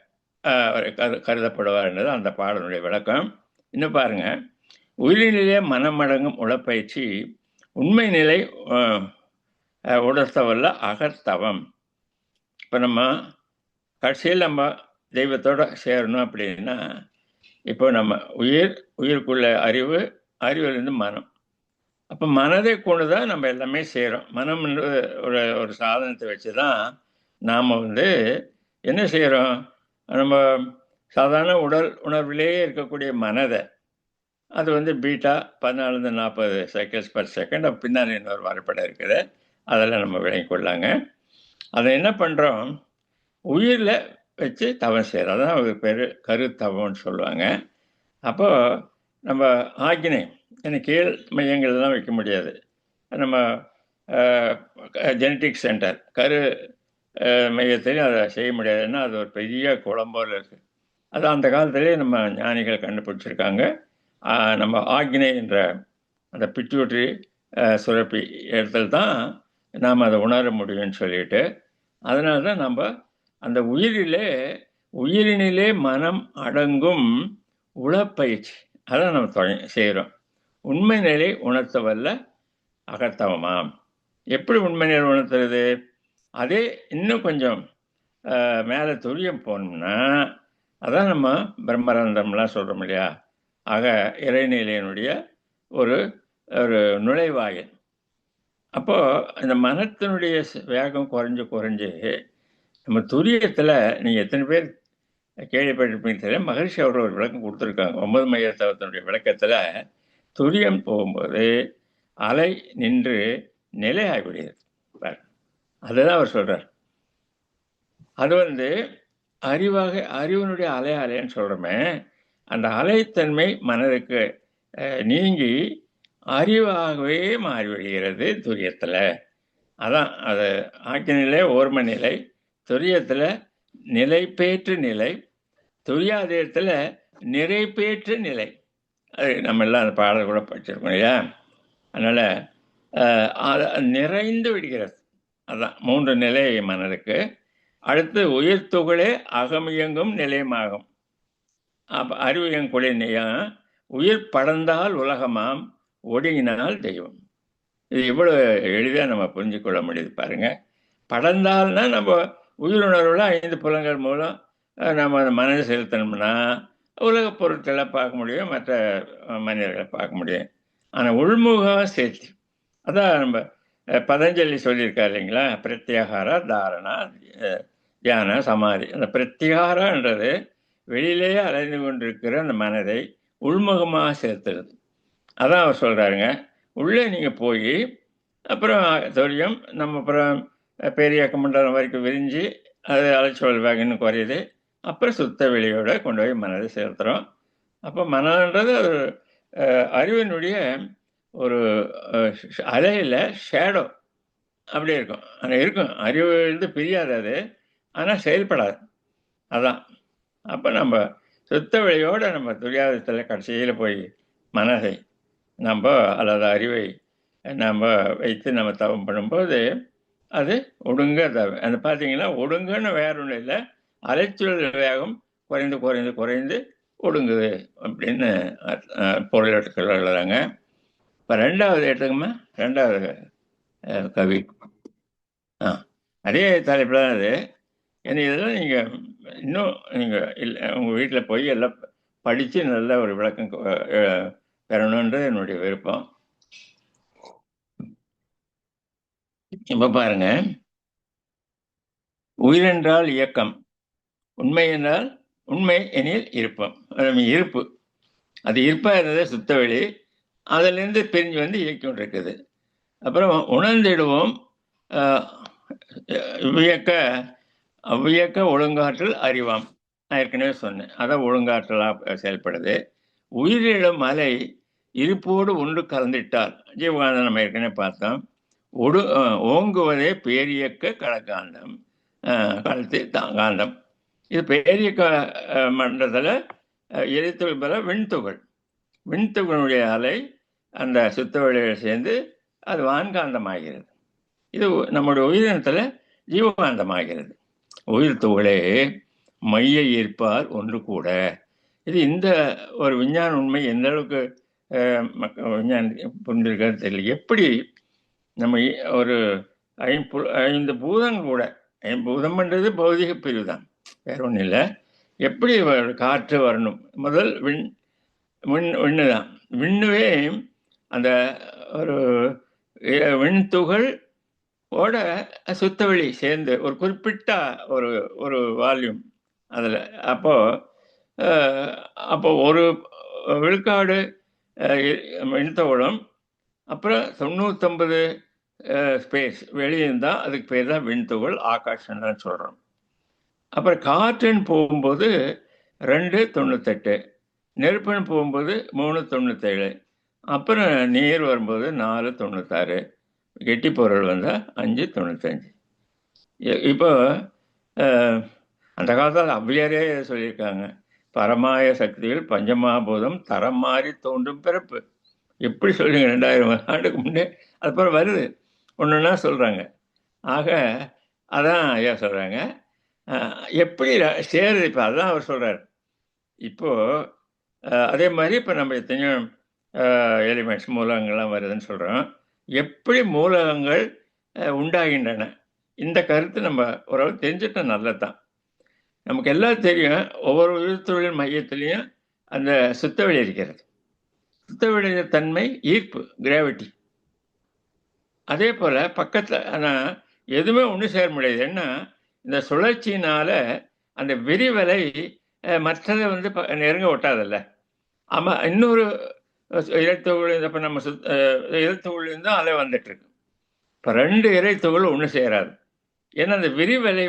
கருதப்படுவார் என்றது அந்த பாடலுடைய விளக்கம். இன்னும் பாருங்க, உயிரினிலே மனமடங்கும் உடற்பயிற்சி உண்மை நிலை உணர்த்தவல்ல அகத்தவம். இப்போ நம்ம கடைசியில் நம்ம தெய்வத்தோட சேரணும் அப்படின்னா, இப்போ நம்ம உயிருக்குள்ள அறிவிலிருந்து மனம். அப்போ மனதை கொண்டு தான் நம்ம எல்லாமே செய்கிறோம். மனம் ஒரு சாதனத்தை வச்சு தான் நாம் வந்து என்ன செய்கிறோம். நம்ம சாதாரண உடல் உணர்விலேயே இருக்கக்கூடிய மனதை அது வந்து பீட்டா 14-40 சைக்கிள்ஸ் பர் செகண்ட். பின்னாடி இன்னொரு வரைபடம் இருக்குது, அதெல்லாம் நம்ம விளங்கி கொள்ளாங்க. அதை என்ன பண்ணுறோம், உயிரில் வச்சு தவம் செய்கிறோம். அதான் ஒரு பேர் கருத்தவம்னு சொல்லுவாங்க. அப்போது நம்ம ஆக்கினை கீழ் மையங்கள்லாம் வைக்க முடியாது. நம்ம ஜெனட்டிக் சென்டர் கரு மையத்திலையும் அதை செய்ய முடியாதுன்னா அது ஒரு பெரிய குழம்போல் இருக்குது. அது அந்த காலத்திலே நம்ம ஞானிகள் கண்டுபிடிச்சிருக்காங்க. நம்ம ஆக்னை என்ற அந்த பிட்யூட்ரி சுரப்பி இடத்துல தான் நாம் அதை உணர முடியும்னு சொல்லிட்டு, அதனால தான் நம்ம அந்த உயிரினிலே மனம் அடங்கும் உளப்பயிற்சி அதான் நம்ம செய்கிறோம். உண்மை நிலை உணர்த்த வல்ல அகத்தவமாம். எப்படி உண்மை நிலை உணர்த்துறது? அதே இன்னும் கொஞ்சம் மேலே துரியம் போனோம்னா அதான் நம்ம பிரம்மரந்தம்லாம் சொல்கிறோம் இல்லையா, ஆக இறைநிலையினுடைய ஒரு ஒரு நுழைவாயில். அப்போது இந்த மனத்தினுடைய வேகம் குறைஞ்சு நம்ம துரியத்தில் நீங்கள் எத்தனை பேர் கேள்விப்பட்டிருப்பீங்க தெரியல, மகரிஷி அவர்கள் ஒரு விளக்கம் கொடுத்துருக்காங்க. 9 மைய தவத்தினுடைய விளக்கத்தில் துரியம் போகும்போது அலை நின்று நிலை ஆகிவிடுகிறது. அதுதான் அவர் சொல்கிறார். அது அறிவினுடைய அலைன்னு சொல்கிறோமே, அந்த அலைத்தன்மை மனதுக்கு நீங்கி அறிவாகவே மாறிவிடுகிறது துரியத்தில். அதான் அது ஆக்கிய நிலை, ஓர்ம நிலை, துரியத்தில் நிலைப்பேற்று நிலை, துரியாதயத்தில் நிறைப்பேற்று நிலை. அது நம்ம எல்லாம் அந்த பாடல் கூட படிச்சிருக்கோம் இல்லையா? அதனால் நிறைந்து விடுகிறது. அதான் 3 நிலை மனதுக்கு. அடுத்து உயிர் துகளே அகமியங்கும் நிலையமாகும். அறிவியங்குழி உயிர் படர்ந்தால் உலகமாம், ஒடுங்கினால் தெய்வம். இது இவ்வளவு எளிதாக நம்ம புரிஞ்சு கொள்ள முடியுது பாருங்க. படர்ந்தால்னா நம்ம உயிருணர்வுல 5 புலங்கள் மூலம் நம்ம அந்த மனதை செலுத்தணும்னா உலக பொருட்களை பார்க்க முடியும், மற்ற மனிதர்களை பார்க்க முடியும். ஆனால் உள்முகம் சேர்த்து, அதான் நம்ம பதஞ்சலி சொல்லியிருக்காரு இல்லைங்களா, பிரத்யாகாரா தாரணா தியான சமாதி. அந்த பிரத்யாகாரன்றது வெளியிலேயே அலைந்து கொண்டிருக்கிற அந்த மனதை உள்முகமாக சேர்த்துறது. அதான் அவர் சொல்கிறாருங்க. உள்ளே நீங்கள் போய் அப்புறம் துரியம் நம்ம அப்புறம் பெரிய மண்டலம் வரைக்கும் விரிஞ்சு அது அலைச்சல் வேகன்னு குறையுது. அப்புறம் சுத்த வெளியோட கொண்டு போய் மனதை சேர்த்துறோம். அப்போ மனன்றது அது அறிவினுடைய ஒரு அலையில் ஷேடோ அப்படி இருக்கும். ஆனால் இருக்கும், அறிவு பிரியாது அது, ஆனால் செயல்படாது. அதான் அப்போ நம்ம சுத்த வெளியோடு நம்ம துரியாதத்தில் கடைசியில் போய் மனதை நம்ம அல்லது அறிவை நம்ம வைத்து நம்ம தவம் பண்ணும்போது அது ஒடுங்க தவம். அது பார்த்தீங்கன்னா ஒடுங்குன்னு வேற ஒன்றும் இல்லை, அலைச்சல் வேகம் குறைந்து குறைந்து குறைந்து ஒடுங்குது அப்படின்னு பொருள் எடுத்துக்கொள்ளாங்க. இப்போ 2வது எடுத்துக்கமா, 2வது கவி அதே தலைப்பில் தான் அது. ஏன்னா இதெல்லாம் நீங்கள் இன்னும் நீங்கள் இல்லை உங்கள் வீட்டில் போய் எல்லாம் படித்து நல்ல ஒரு விளக்கம் பெறணுன்றது என்னுடைய விருப்பம். இப்போ பாருங்க, உயிரென்றால் இயக்கம், உண்மை என்றால் உண்மை எனில் இருப்பம். இருப்பு, அது இருப்பாக இருந்தது சுத்தவெளி, அதிலிருந்து பிரிஞ்சு வந்து இயக்கம் இருக்குது. அப்புறம் உணர்ந்திடுவோம் அவ்வியக்க ஒழுங்காற்றல் அறிவாம். நான் ஏற்கனவே சொன்னேன், அதான் ஒழுங்காற்றலாக செயல்படுது. உயிரிழம் அலை இருப்போடு ஒன்று கலந்துட்டால் ஜீவகாந்தம் நம்ம ஏற்கனவே பார்த்தோம். ஓங்குவதே பேரியக்க கலக்காந்தம், கலத்து காந்தம். இது பேரியக்க மண்டலத்தில் எரித்துகள் பெற விண்துகளுடைய அலை அந்த சுத்த வழியில் சேர்ந்து அது வான்காந்தமாகிறது. இது நம்முடைய உயிரினத்தில் ஜீவகாந்தமாகிறது. உயிர் துகளே மைய ஈர்ப்பால் ஒன்று கூட. இது இந்த ஒரு விஞ்ஞான உண்மை எந்த அளவுக்கு விஞ்ஞான புரிஞ்சிருக்காது தெரியல. எப்படி நம்ம ஒரு 5 பூதங்கள் கூட, பூதம்ன்றது பௌதிக பிரிவு தான், வேற ஒன்றும் இல்லை. எப்படி காற்று வரணும், முதல் விண்ணு தான். விண்ணுவே அந்த ஒரு விண்துகள் ஓட சுத்தவெளி சேர்ந்து ஒரு குறிப்பிட்ட ஒரு வால்யூம் அதில். அப்போ ஒரு விழுக்காடு விண்துகளும் அப்புறம் 99 ஸ்பேஸ் வெளியே இருந்தால் அதுக்கு பேர் தான் விண்துகள், ஆகாஷன்னு சொல்கிறோம். அப்புறம் காற்றுன்னு போகும்போது 298, நெருப்புன்னு போகும்போது 397, அப்புறம் நீர் வரும்போது 496, கெட்டி பொருள் வந்தால் 595. இப்போ அந்த காலத்தில் அவ்வியாரே சொல்லியிருக்காங்க, பரமாய சக்திகள் பஞ்சமாபூதம் தரம் மாறி தோன்றும் பிறப்பு. எப்படி சொல்லுங்க, 2000 ஆண்டுக்கு முன்னே அதுக்கப்புறம் வருது, ஒன்றுன்னா சொல்கிறாங்க. ஆக அதான் ஐயா சொல்கிறாங்க, எப்படி சேருது. இப்போ அதுதான் அவர் சொல்கிறார். இப்போது அதே மாதிரி இப்போ நம்ம எத்தனையோ எலிமெண்ட்ஸ் மூலகங்கள்லாம் வருதுன்னு சொல்கிறோம். எப்படி மூலகங்கள் உண்டாகின்றன, இந்த கருத்து நம்ம ஓரளவு தெரிஞ்சுட்டோம், நல்லது தான். நமக்கு எல்லாம் தெரியும், ஒவ்வொரு உயிர்த்தொழில் மையத்திலையும் அந்த சுத்தவெளி இருக்கிறது. சுத்தவெளிய தன்மை ஈர்ப்பு, கிராவிட்டி. அதே போல் பக்கத்தில் ஆனால் எதுவுமே ஒன்று சேர முடியாது. ஏன்னா இந்த சுழற்சியினால் அந்த விரிவலை மற்றதை நெருங்க ஒட்டாதல்ல. ஆமாம், இன்னொரு இறைத்துகள் இப்போ நம்ம இறைத்துகள்லேருந்து தான் அலை வந்துட்டுருக்கு. இப்போ 2 இறைத்துகள் ஒன்று சேராது. ஏன்னா அந்த விரிவலை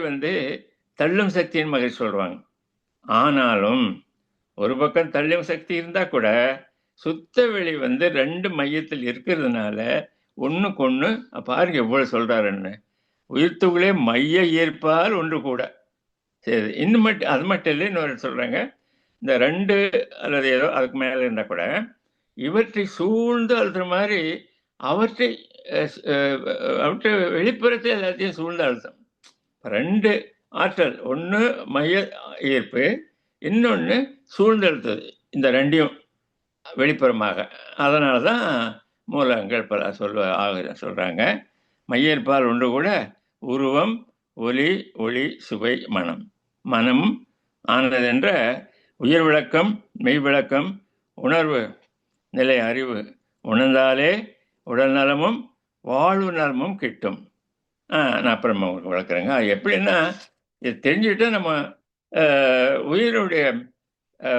தள்ளும் சக்தின்னு மகிழ்ச்சி சொல்லுவாங்க. ஆனாலும் ஒரு பக்கம் தள்ளும் சக்தி இருந்தா கூட சுத்த வெளி வந்து 2 மையத்தில் இருக்கிறதுனால ஒண்ணுக்கு ஒண்ணு பாருங்க எவ்வளவு சொல்றாருன்னு. உயிர்த்துகளே மைய ஈர்ப்பால் ஒன்று கூட. சரி, இன்னும் மட்டும் அது மட்டும் இல்லை, இன்னொரு சொல்றாங்க. இந்த 2 அல்லது ஏதோ அதுக்கு மேல இருந்தா கூட இவற்றை சூழ்ந்து அழுத்துற மாதிரி அவற்றை அவற்றை வெளிப்புறத்தை எல்லாத்தையும் சூழ்ந்து அழுத்தம். 2 ஆற்றல், ஒன்று மைய ஈர்ப்பு, இன்னொன்று சூழ்ந்தெழுத்தது. இந்த 2யும் வெளிப்புறமாக. அதனால தான் மூலங்கள் பல சொல்றாங்க. மையற்பால் ஒன்று கூட உருவம், ஒலி, ஒளி, சுவை, மனம். மனம் ஆனதென்ற உயிர் விளக்கம், மெய் விளக்கம், உணர்வு நிலை அறிவு உணர்ந்தாலே உடல் நலமும் வாழ்வு நலமும் கிட்டும். நான் அப்புறமா உங்களுக்கு விளக்குறேங்க. அது எப்படின்னா, இது தெரிஞ்சுக்கிட்டு நம்ம உயிருடைய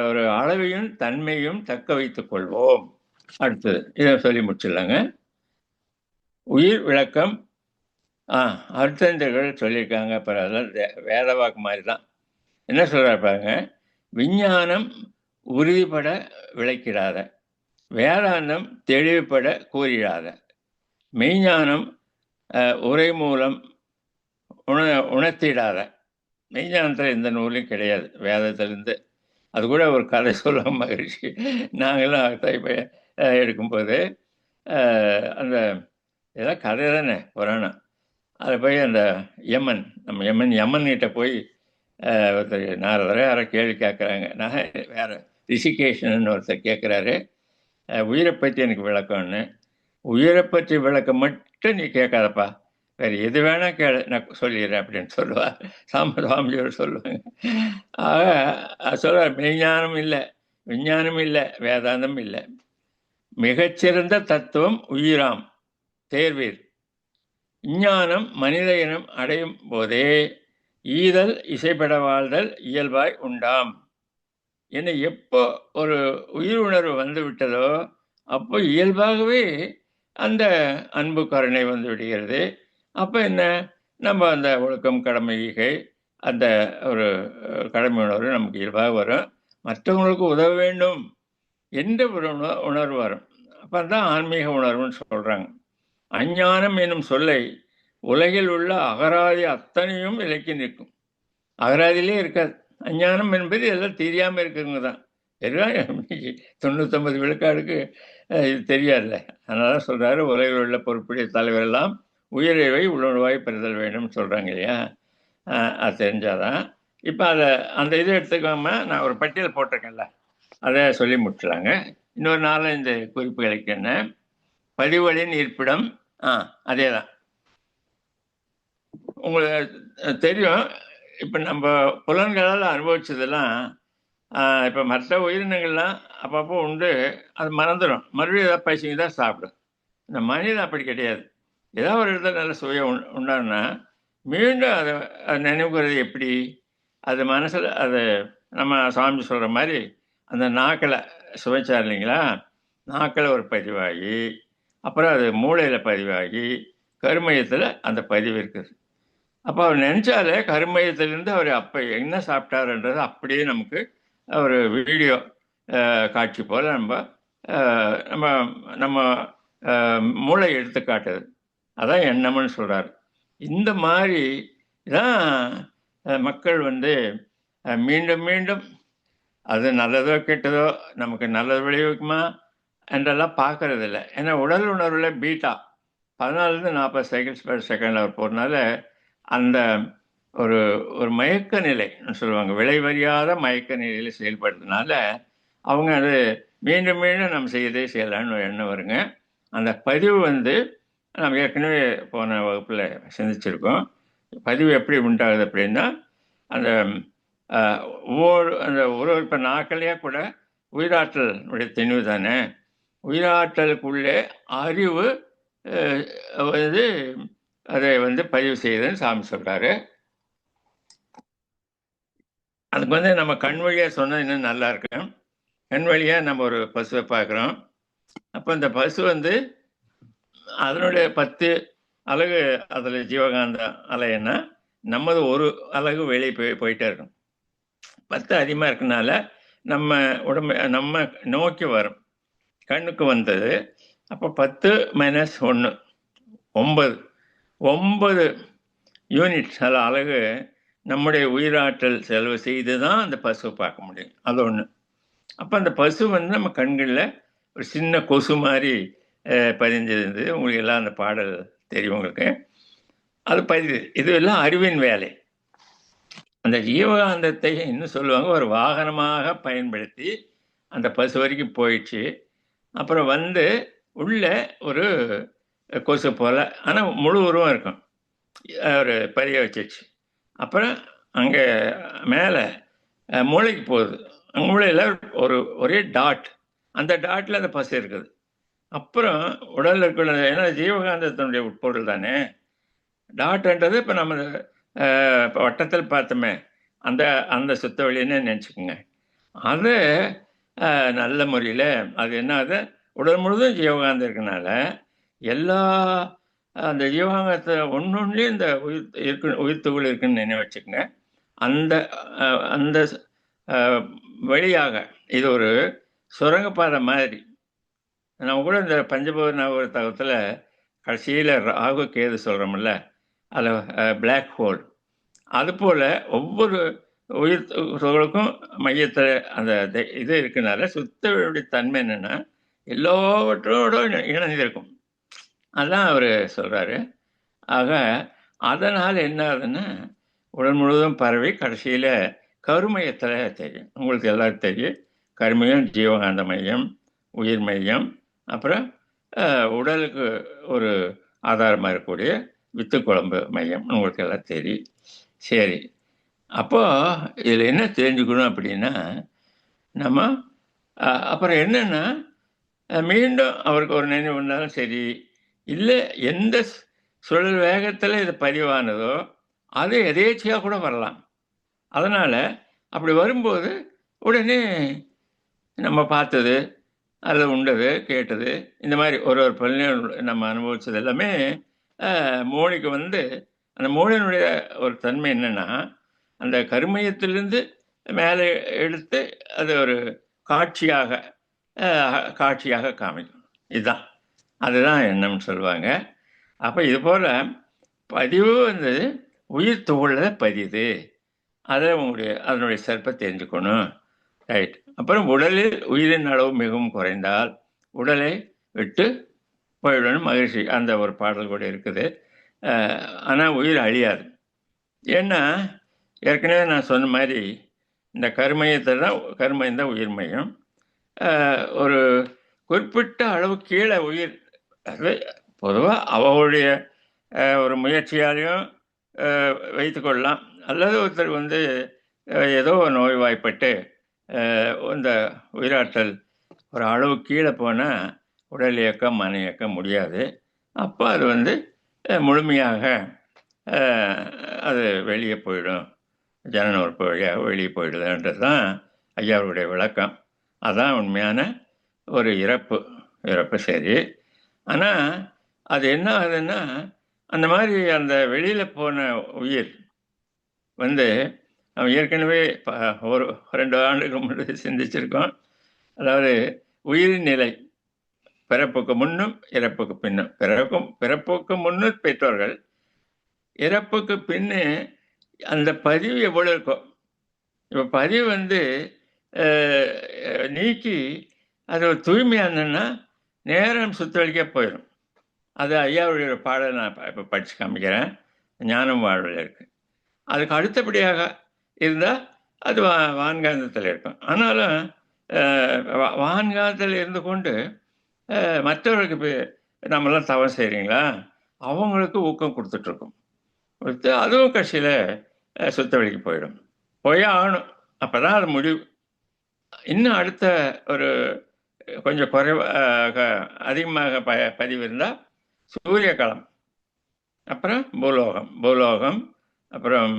ஒரு அளவையும் தன்மையும் தக்க வைத்துக் கொள்வோம். அடுத்தது இதை சொல்லி முடிச்சிடலாங்க. உயிர் விளக்கம் அர்த்தங்கள் சொல்லியிருக்காங்க. அப்புறம் அதெல்லாம் வேத வாக்கு மாதிரி தான். என்ன சொல்றாரு பாருங்க. விஞ்ஞானம் உறுதிப்பட விளக்கிடாத, வேதாந்தம் தெளிவுபட கூறிடாத, மெய்ஞானம் உரை மூலம் உணர்த்திடாத. மெய்ஞானத்தில் எந்த நூலும் கிடையாது வேதத்திலிருந்து. அது கூட ஒரு கதை சொல்ல மகிழ்ச்சி. நாங்கள்லாம் இப்போ எடுக்கும்போது அந்த இதெல்லாம் கதை தானே புராணம். அதில் போய் அந்த யமன் கிட்ட போய் ஒருத்தர் நாரதரை யாரை கேள்வி கேட்குறாங்க. நான் வேற ரிஷிகேஷன் ஒருத்தர் கேட்குறாரு, உயிரை பற்றி எனக்கு விளக்கம்னு. உயிரை பற்றி விளக்கம் மட்டும் நீ கேட்காதப்பா, வேறு எது வேணா கேளு, நான் சொல்லிடுறேன் அப்படின்னு சொல்லுவார். சாமியோர் சொல்லுவாங்க. ஆக சொல்லுவார், மெய்ஞானம் இல்லை, விஞ்ஞானம் இல்லை, வேதாந்தம் இல்லை, மிகச்சிறந்த தத்துவம் உயிராம் தேர்வீர். விஞ்ஞானம் மனித இனம் அடையும் போதே ஈதல் இசைப்பட வாழ்தல் இயல்பாய் உண்டாம். என்னை எப்போ ஒரு உயிர் உணர்வு வந்து விட்டதோ அப்போ இயல்பாகவே அந்த அன்பு கருணை வந்து விடுகிறது. அப்போ என்ன, நம்ம அந்த ஒழுக்கம் கடமை ஈகை அந்த ஒரு கடமை உணர்வு நமக்கு இயல்பாக வரும். மற்றவங்களுக்கு உதவ வேண்டும் என்ற ஒரு உணர்வு வரும். அப்போ தான் ஆன்மீக உணர்வுன்னு சொல்கிறாங்க. அஞ்ஞானம் என்னும் சொல்லை உலகில் உள்ள அகராதி அத்தனையும் விலக்கி நிற்கும். அகராதியிலே இருக்காது. அஞ்ஞானம் என்பது எல்லாம் தெரியாமல் இருக்கிறவங்க தான். எல்லாம் 99 விழுக்காடுக்கு இது தெரியாதுல்ல. அதனால சொல்கிறாரு, உலகில் உள்ள பொறுப்புடைய தலைவர் எல்லாம் உயிரிழவை உள்ளுணர்வாய் பெறுதல் வேண்டும் சொல்கிறாங்க இல்லையா. அது தெரிஞ்சாதான். இப்போ அதை அந்த இதை எடுத்துக்காம நான் ஒரு பட்டியல் போட்டிருக்கேன்ல, அதை சொல்லி முடிச்சலாங்க. இன்னொரு 4-5 குறிப்புகளுக்கு என்ன, பதிவுகளின் இருப்பிடம் அதே தான். உங்களுக்கு தெரியும், இப்போ நம்ம புலன்களால் அனுபவிச்சதெல்லாம் இப்போ மற்ற உயிரினங்கள்லாம் அப்பப்போ உண்டு, அது மறந்துடும், மறுபடியும் ஏதாவது பசிங்க தான் சாப்பிடும். இந்த மனிதன் அப்படி கிடையாது. ஏதாவது ஒரு இடத்துல நல்ல சுவையை உண்டானா மீண்டும் அதை நினைவுகிறது எப்படி, அது மனசில் அது நம்ம சாமி சொல்கிற மாதிரி அந்த நாக்கில் சுவைச்சார் இல்லைங்களா, நாக்கில் ஒரு பதிவாகி அப்புறம் அது மூளையில் பதிவாகி கருமையத்தில் அந்த பதிவு இருக்குது. அப்போ அவர் நினச்சாலே கருமையத்திலேருந்து அவர் அப்போ என்ன சாப்பிட்டாருன்றது அப்படியே நமக்கு ஒரு வீடியோ காட்சி போல் நம்ம நம்ம நம்ம மூளை எடுத்து காட்டுது. அதான் எண்ணம்னு சொல்கிறார். இந்த மாதிரி தான் மக்கள் வந்து மீண்டும் மீண்டும் அது நல்லதோ கெட்டதோ நமக்கு நல்லது விளைவிக்குமா என்றெல்லாம் பார்க்கறதில்ல. ஏன்னா உடல் உணர்வில் பீட்டா 14-40 சைக்கிள்ஸ் பெர் செகண்ட் அவர் போகிறதுனால அந்த ஒரு ஒரு மயக்க நிலைன்னு சொல்லுவாங்க, விளைவறியாத மயக்க நிலையில் செயல்படுறதுனால அவங்க அது மீண்டும் மீண்டும் நம்ம செய்யலான்னு ஒரு எண்ணம் வருங்க. அந்த பதிவு வந்து நம்ம ஏற்கனவே போன வகுப்பில் சிந்திச்சிருக்கோம். பதிவு எப்படி உண்டாகுது அப்படின்னா, அந்த ஒரு இப்போ நாட்களையே கூட உயிராற்றல் உடைய தெளிவு தானே, உயிராற்றலுக்குள்ளே அறிவு வந்து அதை வந்து பதிவு செய்யுதுன்னு சாமி சொல்கிறாரு. அதுக்கு வந்து நம்ம கண் வழியாக சொன்னால் இன்னும் நல்லா இருக்கும். கண் வழியாக நம்ம ஒரு பசுவை பார்க்குறோம். அப்போ இந்த பசு வந்து அதனுடைய 10 அலகு அதில் ஜீவகாந்த அலைன்னா நமது ஒரு அலகு வெளியே போயிட்டே இருக்கும். 10 அதிகமாக இருக்கனால நம்ம உடம்பு நம்ம நோக்கி வரும். கண்ணுக்கு வந்தது. அப்போ 10 மைனஸ் 1 9 9 யூனிட் அலகு நம்முடைய உயிராற்றல் செலவு செய்து தான் அந்த பசுவை பார்க்க முடியும். அது ஒன்று. அப்போ அந்த பசு வந்து நம்ம கண்களில் ஒரு சின்ன கொசு மாதிரி பதிஞ்சிருந்தது. உங்களுக்கு எல்லாம் அந்த பாடல் தெரியும் உங்களுக்கு. அது பதிவு. இது எல்லாம் அறிவின் வேலை. அந்த ஜீவகாந்தத்தை இன்னும் சொல்லுவாங்க, ஒரு வாகனமாக பயன்படுத்தி அந்த பசு வரைக்கும் போயிடுச்சு. அப்புறம் வந்து உள்ள ஒரு கொசு போல், ஆனால் முழு உருவம் இருக்கும், ஒரு பதிய வச்சிச்சு. அப்புறம் அங்கே மேலே மூளைக்கு போகுது. மூளையில் ஒரே டாட், அந்த டாட்டில் அந்த பசு இருக்குது. அப்புறம் உடலில் இருக்கிற, ஏன்னா ஜீவகாந்தத்தினுடைய உட்பொருள் தானே டாட்ன்றது. இப்போ நம்ம வட்டத்தில் பார்த்தோமே அந்த அந்த சுத்த வழின்னு நினச்சிக்கோங்க. அது நல்ல முறையில் அது என்ன, அது உடல் முழுதும் ஜீவகாந்தம் இருக்கனால எல்லா அந்த ஜீவகாந்தத்தை ஒன்றுலேயும் இந்த உயிர் துகள் இருக்குன்னு நினைவு வச்சுக்கோங்க. அந்த அந்த வழியாக இது ஒரு சுரங்கப்பாதை மாதிரி. நம்ம கூட இந்த பஞ்சபூத தகவத்தில் கடைசியில் ராகு கேது சொல்கிறோம்ல, அதில் பிளாக் ஹோல், அதுபோல் ஒவ்வொரு உயிர் துகளுக்கும் மையத்தில் அந்த இது இருக்குனால சுத்தவெளியுடைய தன்மை என்னென்னா எல்லாவற்றோட இணைந்திருக்கும். அதான் அவர் சொல்கிறாரு. ஆக அதனால் என்ன ஆகுதுன்னா உடல் முழுவதும் பரவி கடைசியில் கருமையத்தில் தெரியும். உங்களுக்கு எல்லாருக்கும் தெரியும், கருமையம் ஜீவகாந்த மையம், உயிர் மையம், அப்புறம் உடலுக்கு ஒரு ஆதாரமாக இருக்கக்கூடிய வித்து குழம்பு மையம், உங்களுக்கு எல்லாம் தெரியும். சரி, அப்போ இதில் என்ன தெரிஞ்சுக்கணும் அப்படின்னா, நம்ம அப்புறம் என்னென்னா மீண்டும் அவருக்கு ஒரு நினைவு வந்தாலும் சரி, இல்லை எந்த சுழல் வேகத்தில் இது பதிவானதோ அது எதேச்சியாக கூட வரலாம். அதனால் அப்படி வரும்போது உடனே நம்ம பார்த்தது, அதில் உண்டது, கேட்டது, இந்த மாதிரி ஒரு பலனையும் நம்ம அனுபவித்தது எல்லாமே மூளைக்கு வந்து, அந்த மூளையினுடைய ஒரு தன்மை என்னென்னா அந்த கருமையத்திலிருந்து மேலே எடுத்து அது ஒரு காட்சியாக காமிக்கும். இதுதான், அதுதான் எண்ணம்னு சொல்லுவாங்க. அப்போ இது போல் பதிவு வந்து உயிர் துகளில் பதியுது. அதை அதனுடைய சிறப்பை தெரிஞ்சுக்கணும். ரைட். அப்புறம் உடலில் உயிரின் அளவு மிகவும் குறைந்தால் உடலை விட்டு போயிடணும் மகிழ்ச்சி, அந்த ஒரு பாடல் கூட இருக்குது. ஆனால் உயிர் அழியாது. ஏன்னா ஏற்கனவே நான் சொன்ன மாதிரி இந்த கருமையத்தில் தான், கருமையம் தான் உயிர் மையம். ஒரு குறிப்பிட்ட அளவு கீழே உயிர், அது பொதுவாக அவளுடைய ஒரு முயற்சியாலையும் வைத்துக்கொள்ளலாம். அல்லது ஒருத்தர் வந்து ஏதோ நோய்வாய்ப்பட்டு இந்த உயிராற்றல் ஒரு அளவு கீழே போனால் உடல் இயக்கம் மன இயக்கம் முடியாது. அப்போ அது வந்து முழுமையாக அது வெளியே போயிடும், ஜனன உறுப்பு வழியாக வெளியே போயிடுதுன்றது தான் ஐயாவுடைய விளக்கம். அதான் உண்மையான ஒரு இறப்பு. சரி, ஆனால் அது என்ன ஆகுதுன்னா, அந்த மாதிரி அந்த வெளியில் போன உயிர் வந்து நம்ம ஏற்கனவே ஒரு 2 ஆண்டுக்கு முன்னாடி சிந்திச்சிருக்கோம். அதாவது உயிரின் நிலை பிறப்புக்கு முன்னும் இறப்புக்கு பின்னும். பிறப்புக்கு முன்னும் பெற்றோர்கள், இறப்புக்கு பின்னு அந்த பதிவு எவ்வளோ இருக்கும். இப்போ பதிவு வந்து நீக்கி அது ஒரு தூய்மையாக இருந்ததுன்னா நேரம் சுத்தளிக்க போயிடும். அது ஐயாவுடைய பாடல் நான் இப்போ படித்து காமிக்கிறேன், ஞானம் வாழ்வில் இருக்குது. அதுக்கு அடுத்தபடியாக இருந்தால் அது வான்காந்தத்தில் இருக்கும். ஆனாலும் வான்காந்தத்தில் இருந்து கொண்டு மற்றவர்களுக்கு நம்மளாம் தவம் செய்கிறீங்களா, அவங்களுக்கு ஊக்கம் கொடுத்துட்ருக்கோம். அதுவும் கட்சியில் சுத்த வழிக்கு போய் ஆகணும். அப்போ தான் அது முடிவு. இன்னும் அடுத்த ஒரு கொஞ்சம் குறைவாக அதிகமாக பதிவு இருந்தால் சூரிய களம், அப்புறம் பூலோகம், அப்புறம்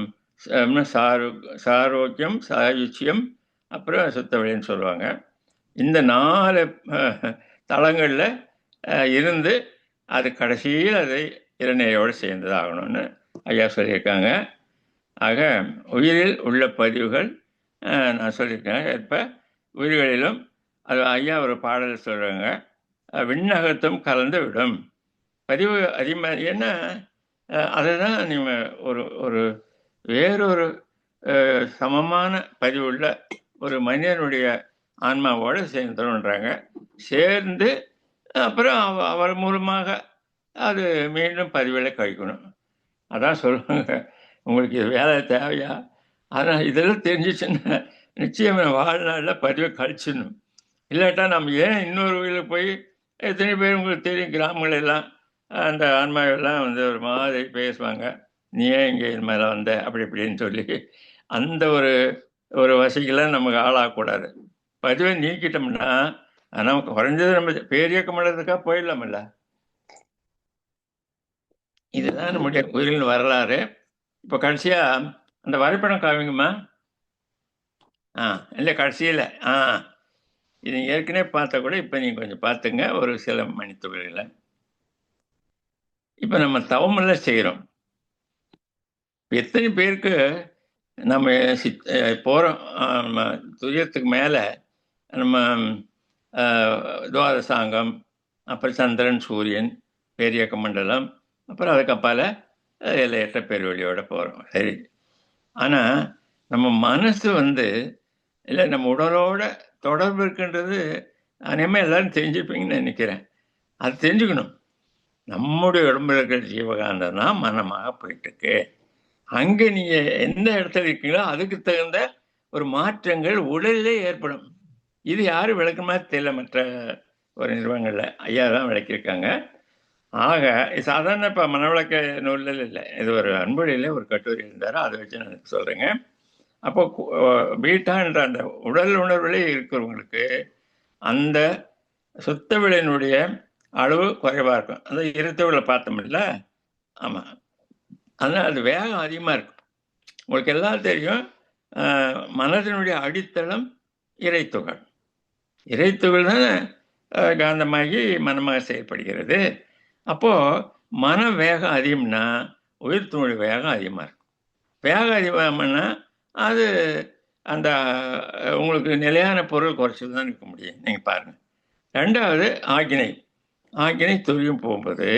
சாரோக்கியம், சாயுச்சியம், அப்புறம் சுத்தவெளின்னு சொல்லுவாங்க. இந்த 4 தளங்களில் இருந்து அது கடைசியில் அதை இளநீரோடு சேர்ந்ததாகணும்னு ஐயா சொல்லியிருக்காங்க. ஆக உயிரில் உள்ள பதிவுகள் நான் சொல்லியிருக்கேன். இப்போ உயிர்களிலும் அது ஐயா ஒரு பாடல் சொல்கிறாங்க, விண்ணகத்தும் கலந்து விடும் பதிவு அதிகமாக. ஏன்னா அதை தான் நீங்கள் ஒரு ஒரு வேறொரு சமமான பதிவுள்ள ஒரு மனிதனுடைய ஆன்மாவோடு சேர்ந்துடும்ன்றாங்க. சேர்ந்து அப்புறம் அவர் மூலமாக அது மீண்டும் பதிவில் கழிக்கணும். அதான் சொல்லுவாங்க, உங்களுக்கு இது வேலை தேவையா? ஆனால் இதெல்லாம் தெரிஞ்சிச்சுன்னா நிச்சயம் வாழ்நாளில் பதிவை கழிச்சிடணும். இல்லாட்டா நம்ம ஏன் இன்னொரு உயிரில் போய் எத்தனை பேர் உங்களுக்கு தெரியும், கிராமங்களெல்லாம் அந்த ஆன்மாவெல்லாம் வந்து ஒரு மாதிரி பேசுவாங்க, நீ ஏன் இங்கே இது மேலே வந்த அப்படி இப்படின்னு சொல்லி. அந்த ஒரு ஒரு வசதிக்கெல்லாம் நமக்கு ஆளாகக்கூடாது. பதிவை நீக்கிட்டோம்னா நமக்கு குறைஞ்சது நம்ம பேரியக்க மண்டலத்துக்காக போயிடலாமில்ல. இதுதான் நம்முடைய உயிரின் வரலாறு. இப்போ கடைசியாக அந்த வரைபடம் காமிங்கம்மா. இல்லை கடைசியில் இது நீங்கள் ஏற்கனவே பார்த்தா கூட இப்போ நீங்கள் கொஞ்சம் பார்த்துங்க ஒரு சில மணித்துகளில். இப்போ நம்ம தவமெல்லாம் செய்கிறோம். எத்தனை பேருக்கு நம்ம போகிறோம் நம்ம துரியத்துக்கு மேலே நம்ம துவாதசாங்கம், அப்புறம் சந்திரன் சூரியன் பேரியக்க மண்டலம், அப்புறம் அதுக்கப்பால் எல்லையற்ற பெருவெளியோட போகிறோம். சரி, ஆனால் நம்ம மனசு வந்து இல்லை நம்ம உடலோட தொடர்பு இருக்குன்றது அநேகமாக எல்லாரும் தெரிஞ்சுப்பீங்கன்னு நினைக்கிறேன். அது தெரிஞ்சுக்கணும். நம்முடைய உடம்புல இருக்கிற ஜீவகாந்தம் தான் மனமாக போயிட்டுருக்கு. அங்கே நீங்கள் எந்த இடத்துல இருக்கீங்களோ அதுக்கு தகுந்த ஒரு மாற்றங்கள் உடலிலே ஏற்படும். இது யாரும் விளக்குற மாதிரி தெரியல மற்ற ஒரு நிறுவனங்களில். ஐயா தான் விளக்கியிருக்காங்க. ஆக சாதாரண இப்போ மனவிளக்க நூலில் இல்லை, இது ஒரு அன்பொழியில் ஒரு கட்டுரை இருந்தாரோ அதை வச்சு நான் சொல்கிறேங்க. அப்போ பீட்டான்ற அந்த உடல் உணர்வுகளே இருக்கிறவங்களுக்கு அந்த சுத்த விளையினுடைய அளவு குறைவாக இருக்கும். அந்த இருத்தவில பார்த்தோம்ல, ஆமாம், அதனால் அது வேகம் அதிகமாக இருக்கும். உங்களுக்கு எல்லாம் தெரியும், மனதினுடைய அடித்தளம் இறைத்துகள். இறைத்துகள் தானே காந்தமாகி மனமாக செயல்படுகிறது. அப்போது மன வேகம் அதிகம்னா உயிர்த்தினுடைய வேகம் அதிகமாக இருக்கும். வேகம் அதிகமாகனா அது அந்த உங்களுக்கு நிலையான பொருள் குறைச்சல் தான் இருக்க முடியும். நீங்கள் பாருங்கள். ரெண்டாவது ஆக்கினை துரியம் போகும்போது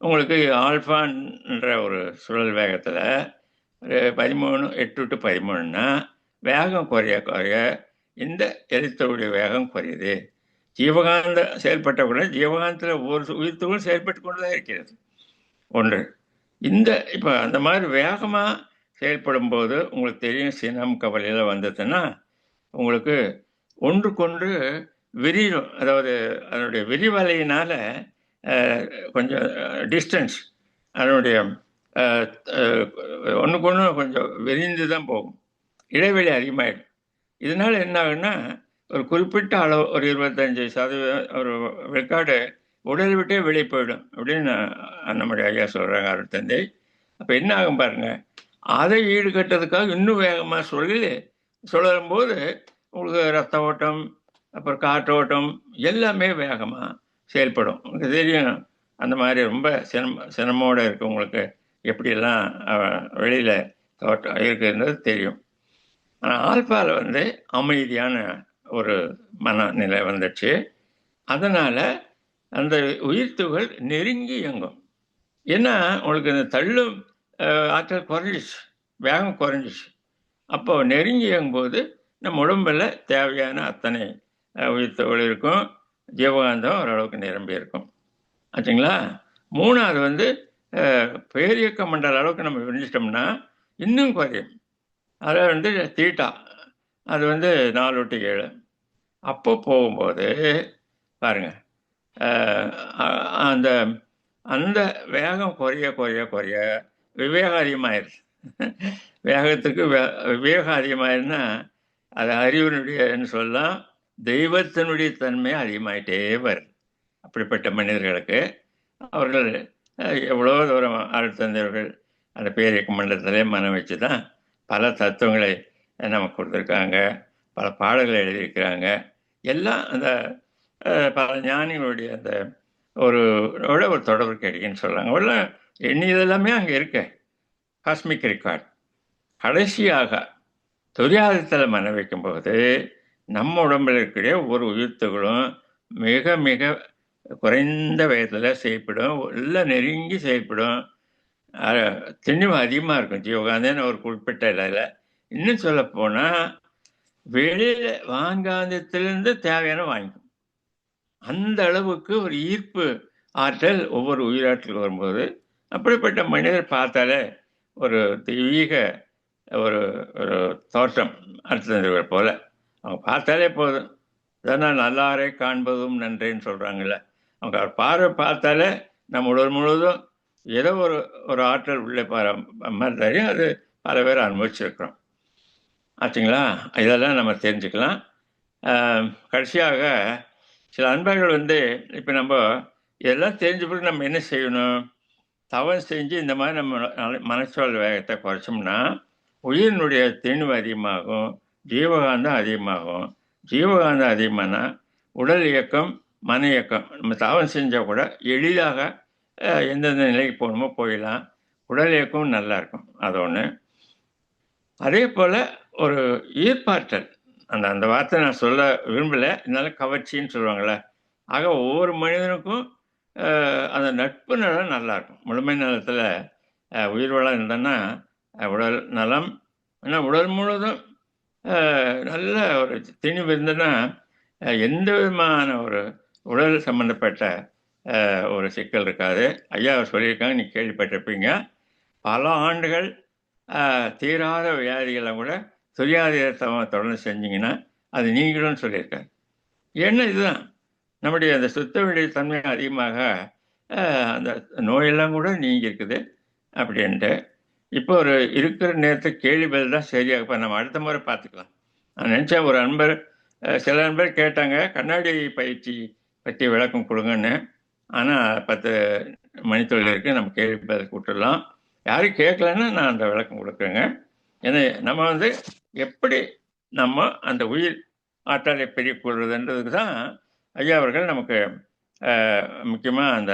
உங்களுக்கு ஆல்ஃபான்ற ஒரு சுழல் வேகத்தில் 13 8 to 13ன்னா வேகம் குறைய இந்த எழுத்தோடைய வேகம் குறையுது. ஜீவகாந்த செயல்பட்ட கூட ஜீவகாந்தத்தில் ஒவ்வொரு உயிர்த்துகளும் செயல்பட்டு கொண்டு தான் இருக்கிறது. ஒன்று இந்த இப்போ அந்த மாதிரி வேகமாக செயல்படும் போது உங்களுக்கு தெரியும், சினம் கவலையில் வந்ததுன்னா உங்களுக்கு ஒன்றுக்கொன்று விரியும். அதாவது அதனுடைய விரிவலையினால் கொஞ்சம் டிஸ்டன்ஸ் அதனுடைய ஒன்றுக்கு ஒன்று கொஞ்சம் விரிந்து தான் போகும், இடைவெளி அதிகமாகிடும். இதனால் என்ன ஆகுன்னா ஒரு குறிப்பிட்ட அளவு ஒரு 25% ஒரு விழுக்காடு உடலை விட்டே வெளியே போயிடும் அப்படின்னு நம்முடைய ஐயா சொல்கிறாங்க, அருள் தந்தை. அப்போ என்ன ஆகும் பாருங்கள், அதை ஈடுகட்டுறதுக்காக இன்னும் வேகமாக சுழலும்போது உங்களுக்கு ரத்த ஓட்டம் அப்புறம் காற்றோட்டம் எல்லாமே வேகமாக செயல்படும். உங்களுக்கு தெரியும் அந்த மாதிரி ரொம்ப சிரமோடு இருக்கவங்களுக்கு எப்படியெல்லாம் வெளியில் தோட்டம் இருக்குன்றது தெரியும். ஆனால் ஆல்பாவில் வந்து அமைதியான ஒரு மனநிலை வந்துடுச்சு. அதனால் அந்த உயிர்த்துகள் நெருங்கி இயங்கும். ஏன்னா உங்களுக்கு இந்த தள்ளும் ஆற்றல் குறைஞ்சிச்சு, வேகம் குறைஞ்சிச்சு. அப்போது நெருங்கி இயங்கும்போது நம்ம உடம்பில் தேவையான அத்தனை உயிர்த்துகள் இருக்கும், ஜீவகாந்தம் ஓரளவுக்கு நிரம்பி இருக்கும். ஆச்சுங்களா? மூணாவது வந்து பேரியக்க மண்டல அளவுக்கு நம்ம விரிஞ்சிட்டோம்னா இன்னும் குறையும். அதை வந்து தீட்டா அது வந்து 4/7. அப்போ போகும்போது பாருங்கள், அந்த அந்த வேகம் குறைய விவேகம் அதிகமாயிருச்சு. வேகத்துக்கு விவேகம் அதிகமாயிருந்தா அது அறிவினுடையன்னு சொல்லலாம், தெய்வத்தினுடைய தன்மை அதிகமாயிட்டே வருது. அப்படிப்பட்ட மனிதர்களுக்கு அவர்கள் எவ்வளோ தூரம் அருள் தந்தையர்கள் அந்த பேரியக்க மண்டலத்திலே மனம் வச்சு தான் பல தத்துவங்களை நமக்கு கொடுத்துருக்காங்க, பல பாடல்களை எழுதியிருக்கிறாங்க. எல்லாம் அந்த பல ஞானிகளுடைய அந்த ஒரு தொடர்பு கிடைக்குன்னு சொல்கிறாங்க. அவ்வளோ எண்ணியதெல்லாமே அங்கே இருக்கு, காஸ்மிக் ரெக்கார்ட். கடைசியாக துரியாதத்தில் மன வைக்கும்போது நம்ம உடம்பில் இருக்கிற ஒவ்வொரு உயிர்த்துகளும் மிக மிக குறைந்த வயதில் செயல்படும், எல்லாம் நெருங்கி செயல்படும். திணிவு அதிகமாக இருக்கும் ஜீவகாந்தன்னு ஒரு குறிப்பிட்ட இலையில். இன்னும் சொல்ல போனால் வெளியில் வான்காந்தத்திலிருந்து தேவையான வாங்கிக்கும். அந்த அளவுக்கு ஒரு ஈர்ப்பு ஆற்றல் ஒவ்வொரு உயிராற்றலுக்கு வரும்போது, அப்படிப்பட்ட மனிதர் பார்த்தாலே ஒரு தெய்வீக ஒரு ஒரு தோற்றம் அர்த்தந்திரவை போல. அவங்க பார்த்தாலே போதும். இதனால் நல்லாரை காண்பதும் நன்றேன்னு சொல்கிறாங்கல்ல. அவங்க பார்வை பார்த்தாலே நம்ம உடல் முழுவதும் ஏதோ ஒரு ஆற்றல் உள்ளே மாதிரி தெரியும். அது பல பேர் அனுபவிச்சிருக்கிறோம். ஆச்சுங்களா? இதெல்லாம் நம்ம தெரிஞ்சுக்கலாம். கடைசியாக சில அன்பர்கள் இப்போ நம்ம இதெல்லாம் தெரிஞ்ச பிறகு நம்ம என்ன செய்யணும்? தவம் செஞ்சு இந்த மாதிரி நம்ம மனச்சோல் வேகத்தை குறைச்சோம்னா உயிரினுடைய திணிவு அதிகமாகும், ஜீவகாந்தம் அதிகமாகும். ஜீவகாந்தம் அதிகமானா உடல் இயக்கம், மன இயக்கம். நம்ம தவம் செஞ்சால் கூட எளிதாக எந்தெந்த நிலைக்கு போகணுமோ போயிடலாம். உடல் இயக்கம் நல்லா இருக்கும். அது ஒன்று. அதே போல் ஒரு ஈர்ப்பாற்றல், அந்த வார்த்தை நான் சொல்ல விரும்பலை, இருந்தாலும் கவர்ச்சின்னு சொல்லுவாங்கள்ல. ஆக ஒவ்வொரு மனிதனுக்கும் அந்த நட்பு நலம் நல்லாயிருக்கும். முழுமை நலத்தில் உயிர் வளம் இருந்தோன்னா உடல் நலம், ஏன்னா உடல் முழுவதும் நல்ல ஒரு திணிவு இருந்ததுன்னா எந்த விதமான ஒரு உடல் சம்மந்தப்பட்ட ஒரு சிக்கல் இருக்காது. ஐயா சொல்லியிருக்காங்க, நீ கேள்விப்பட்டிருப்பீங்க. பல ஆண்டுகள் தீராத வியாதிகளை கூட துரியாதீதத்தை தொடர்ந்து செஞ்சிங்கன்னா அது நீங்களும் சொல்லியிருக்காரு. ஏன்னா இதுதான் நம்முடைய அந்த சுத்த விடைய தன்மை அதிகமாக அந்த நோயெல்லாம் கூட நீங்கி இருக்குது அப்படின்ட்டு. இப்போ ஒரு இருக்கிற நேரத்தை கேள்வி பதில் தான் சரியாக. இப்போ நம்ம அடுத்த முறை பார்த்துக்கலாம். நான் நினச்சேன் ஒரு அன்பர், சில நண்பர் கேட்டாங்க கண்ணாடி பயிற்சி பற்றி விளக்கம் கொடுங்கன்னு. ஆனால் 10 மணித்தொழில் இருக்குது, நம்ம கேள்வி பதில் கூப்பிட்டுடலாம். யாரும் கேட்கலன்னா நான் அந்த விளக்கம் கொடுக்குறேங்க. ஏன்னா நம்ம எப்படி நம்ம அந்த உயிர் ஆற்றலை பெருக்கிக் கொள்வதுன்றதுக்கு தான் ஐயா அவர்கள் நமக்கு முக்கியமாக அந்த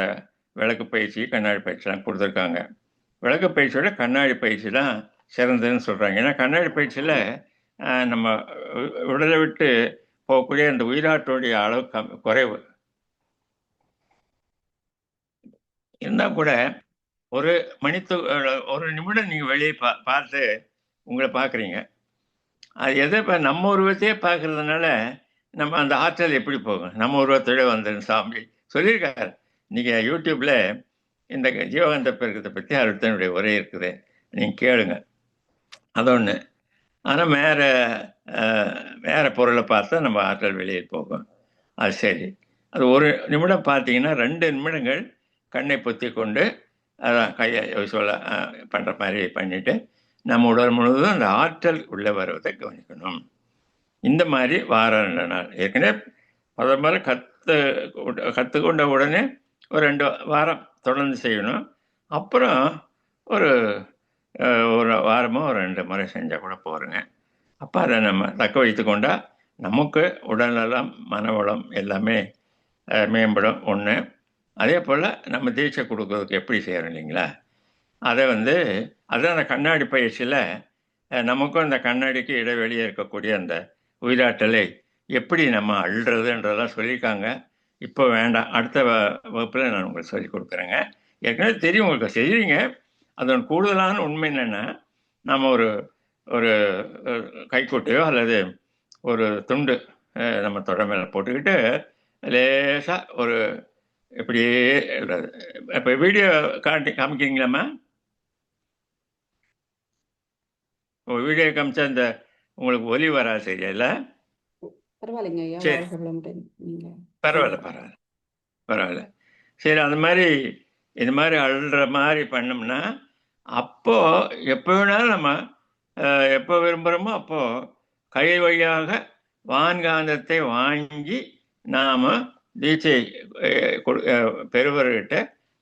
விளக்கு பயிற்சி, கண்ணாடி பயிற்சிலாம் கொடுத்துருக்காங்க. விளக்கு பயிற்சியோட கண்ணாடி பயிற்சி தான் சிறந்ததுன்னு சொல்கிறாங்க. ஏன்னா கண்ணாடி பயிற்சியில் நம்ம உடலை விட்டு போகக்கூடிய அந்த உயிராற்றோடைய அளவு குறைவு இருந்தால் கூட ஒரு ஒரு நிமிடம் நீங்கள் வெளியே பார்த்து உங்களை பார்க்குறீங்க. அது எதை இப்போ நம்ம உருவத்தையே பார்க்கறதுனால நம்ம அந்த ஆற்றல் எப்படி போகும்? நம்ம உருவத்தோட வந்துடும் சாமி சொல்லியிருக்காரு. நீங்கள் யூடியூப்பில் இந்த ஜீவகாந்த பெருக்கத்தை பற்றி அருத்தனுடைய உரை இருக்குது, நீங்கள் கேளுங்க. அது ஒன்று. ஆனால் வேறு பொருளை பார்த்தா நம்ம ஆற்றல் வெளியே போகும். அது சரி. அது ஒரு நிமிடம் பார்த்தீங்கன்னா 2 நிமிடங்கள் கண்ணை பொத்தி கொண்டு அதான் கையை சொல்ல பண்ணுற மாதிரி பண்ணிவிட்டு நம்ம உடல் முழுவதும் அந்த ஆற்றல் உள்ளே வருவதை கவனிக்கணும். இந்த மாதிரி வாரம் 2 நாள் ஏற்கனவே முதல்ல கற்றுக்கொண்ட உடனே ஒரு 2 வாரம் தொடர்ந்து செய்யணும். அப்புறம் ஒரு வாரமோ ஒரு 2 முறை செஞ்சால் கூட போகிறோங்க. அப்போ அதை நம்ம தக்க வைத்து கொண்டால் நமக்கு உடல்நலம், மனவளம் எல்லாமே மேம்படும். ஒன்று. அதே போல் நம்ம தீட்சை கொடுக்கறதுக்கு எப்படி செய்கிறோம் இல்லைங்களா, அதை அதுதான் அந்த கண்ணாடி பயிற்சியில் நமக்கும் அந்த கண்ணாடிக்கு இடைவெளியே இருக்கக்கூடிய அந்த உயிராற்றலை எப்படி நம்ம அள்ளுறதுன்றதெல்லாம் சொல்லியிருக்காங்க. இப்போ வேண்டாம், அடுத்த வகுப்பில் நான் உங்களுக்கு சொல்லிக் கொடுக்குறேங்க. ஏற்கனவே தெரியும் உங்களுக்கு, செய்கிறீங்க. அதன் கூடுதலான உண்மை என்னென்னா, நம்ம ஒரு கைக்குட்டையோ அல்லது ஒரு துண்டு நம்ம தொடை மேலே போட்டுக்கிட்டு லேசாக ஒரு இப்படியே இப்போ வீடியோ காமிக்கிறீங்களாம்மா? வீடியோ காமிச்சா இந்த உங்களுக்கு ஒலி வராது, சரியா? இல்லை பரவாயில்லைங்க ஐயா, சரி, பரவாயில்ல. சரி, அந்த மாதிரி இது மாதிரி அழுற மாதிரி பண்ணோம்னா அப்போ எப்போ வேணாலும் நம்ம எப்போ விரும்புகிறோமோ அப்போ கை வழியாக வான்காந்தத்தை வாங்கி நாம் தீட்சை பெறுவர்கிட்ட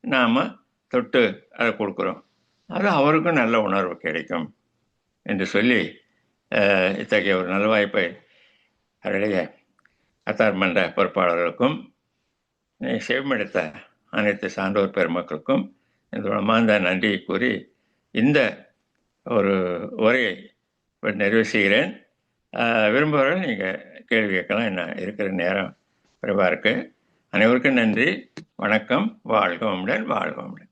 நாம் தொட்டு அதை கொடுக்குறோம். அது அவருக்கும் நல்ல உணர்வு கிடைக்கும் என்று சொல்லி இத்தகைய ஒரு நல்ல வாய்ப்பை அவருடைய கத்தார் மன்ற பொறுப்பாளர்களுக்கும் செவிமெடுத்த அனைத்து சான்றோர் பெருமக்களுக்கும் இந்த மனமார்ந்த நன்றியை கூறி இந்த ஒரு உரையை நிறைவு செய்கிறேன். விரும்புகிறவர்கள் நீங்கள் கேள்வி கேட்கலாம். என்ன இருக்கிற நேரம் குறைவாக இருக்குது. அனைவருக்கும் நன்றி. வணக்கம். வாழ்க வளமுடன். வாழ்க வளமுடன்.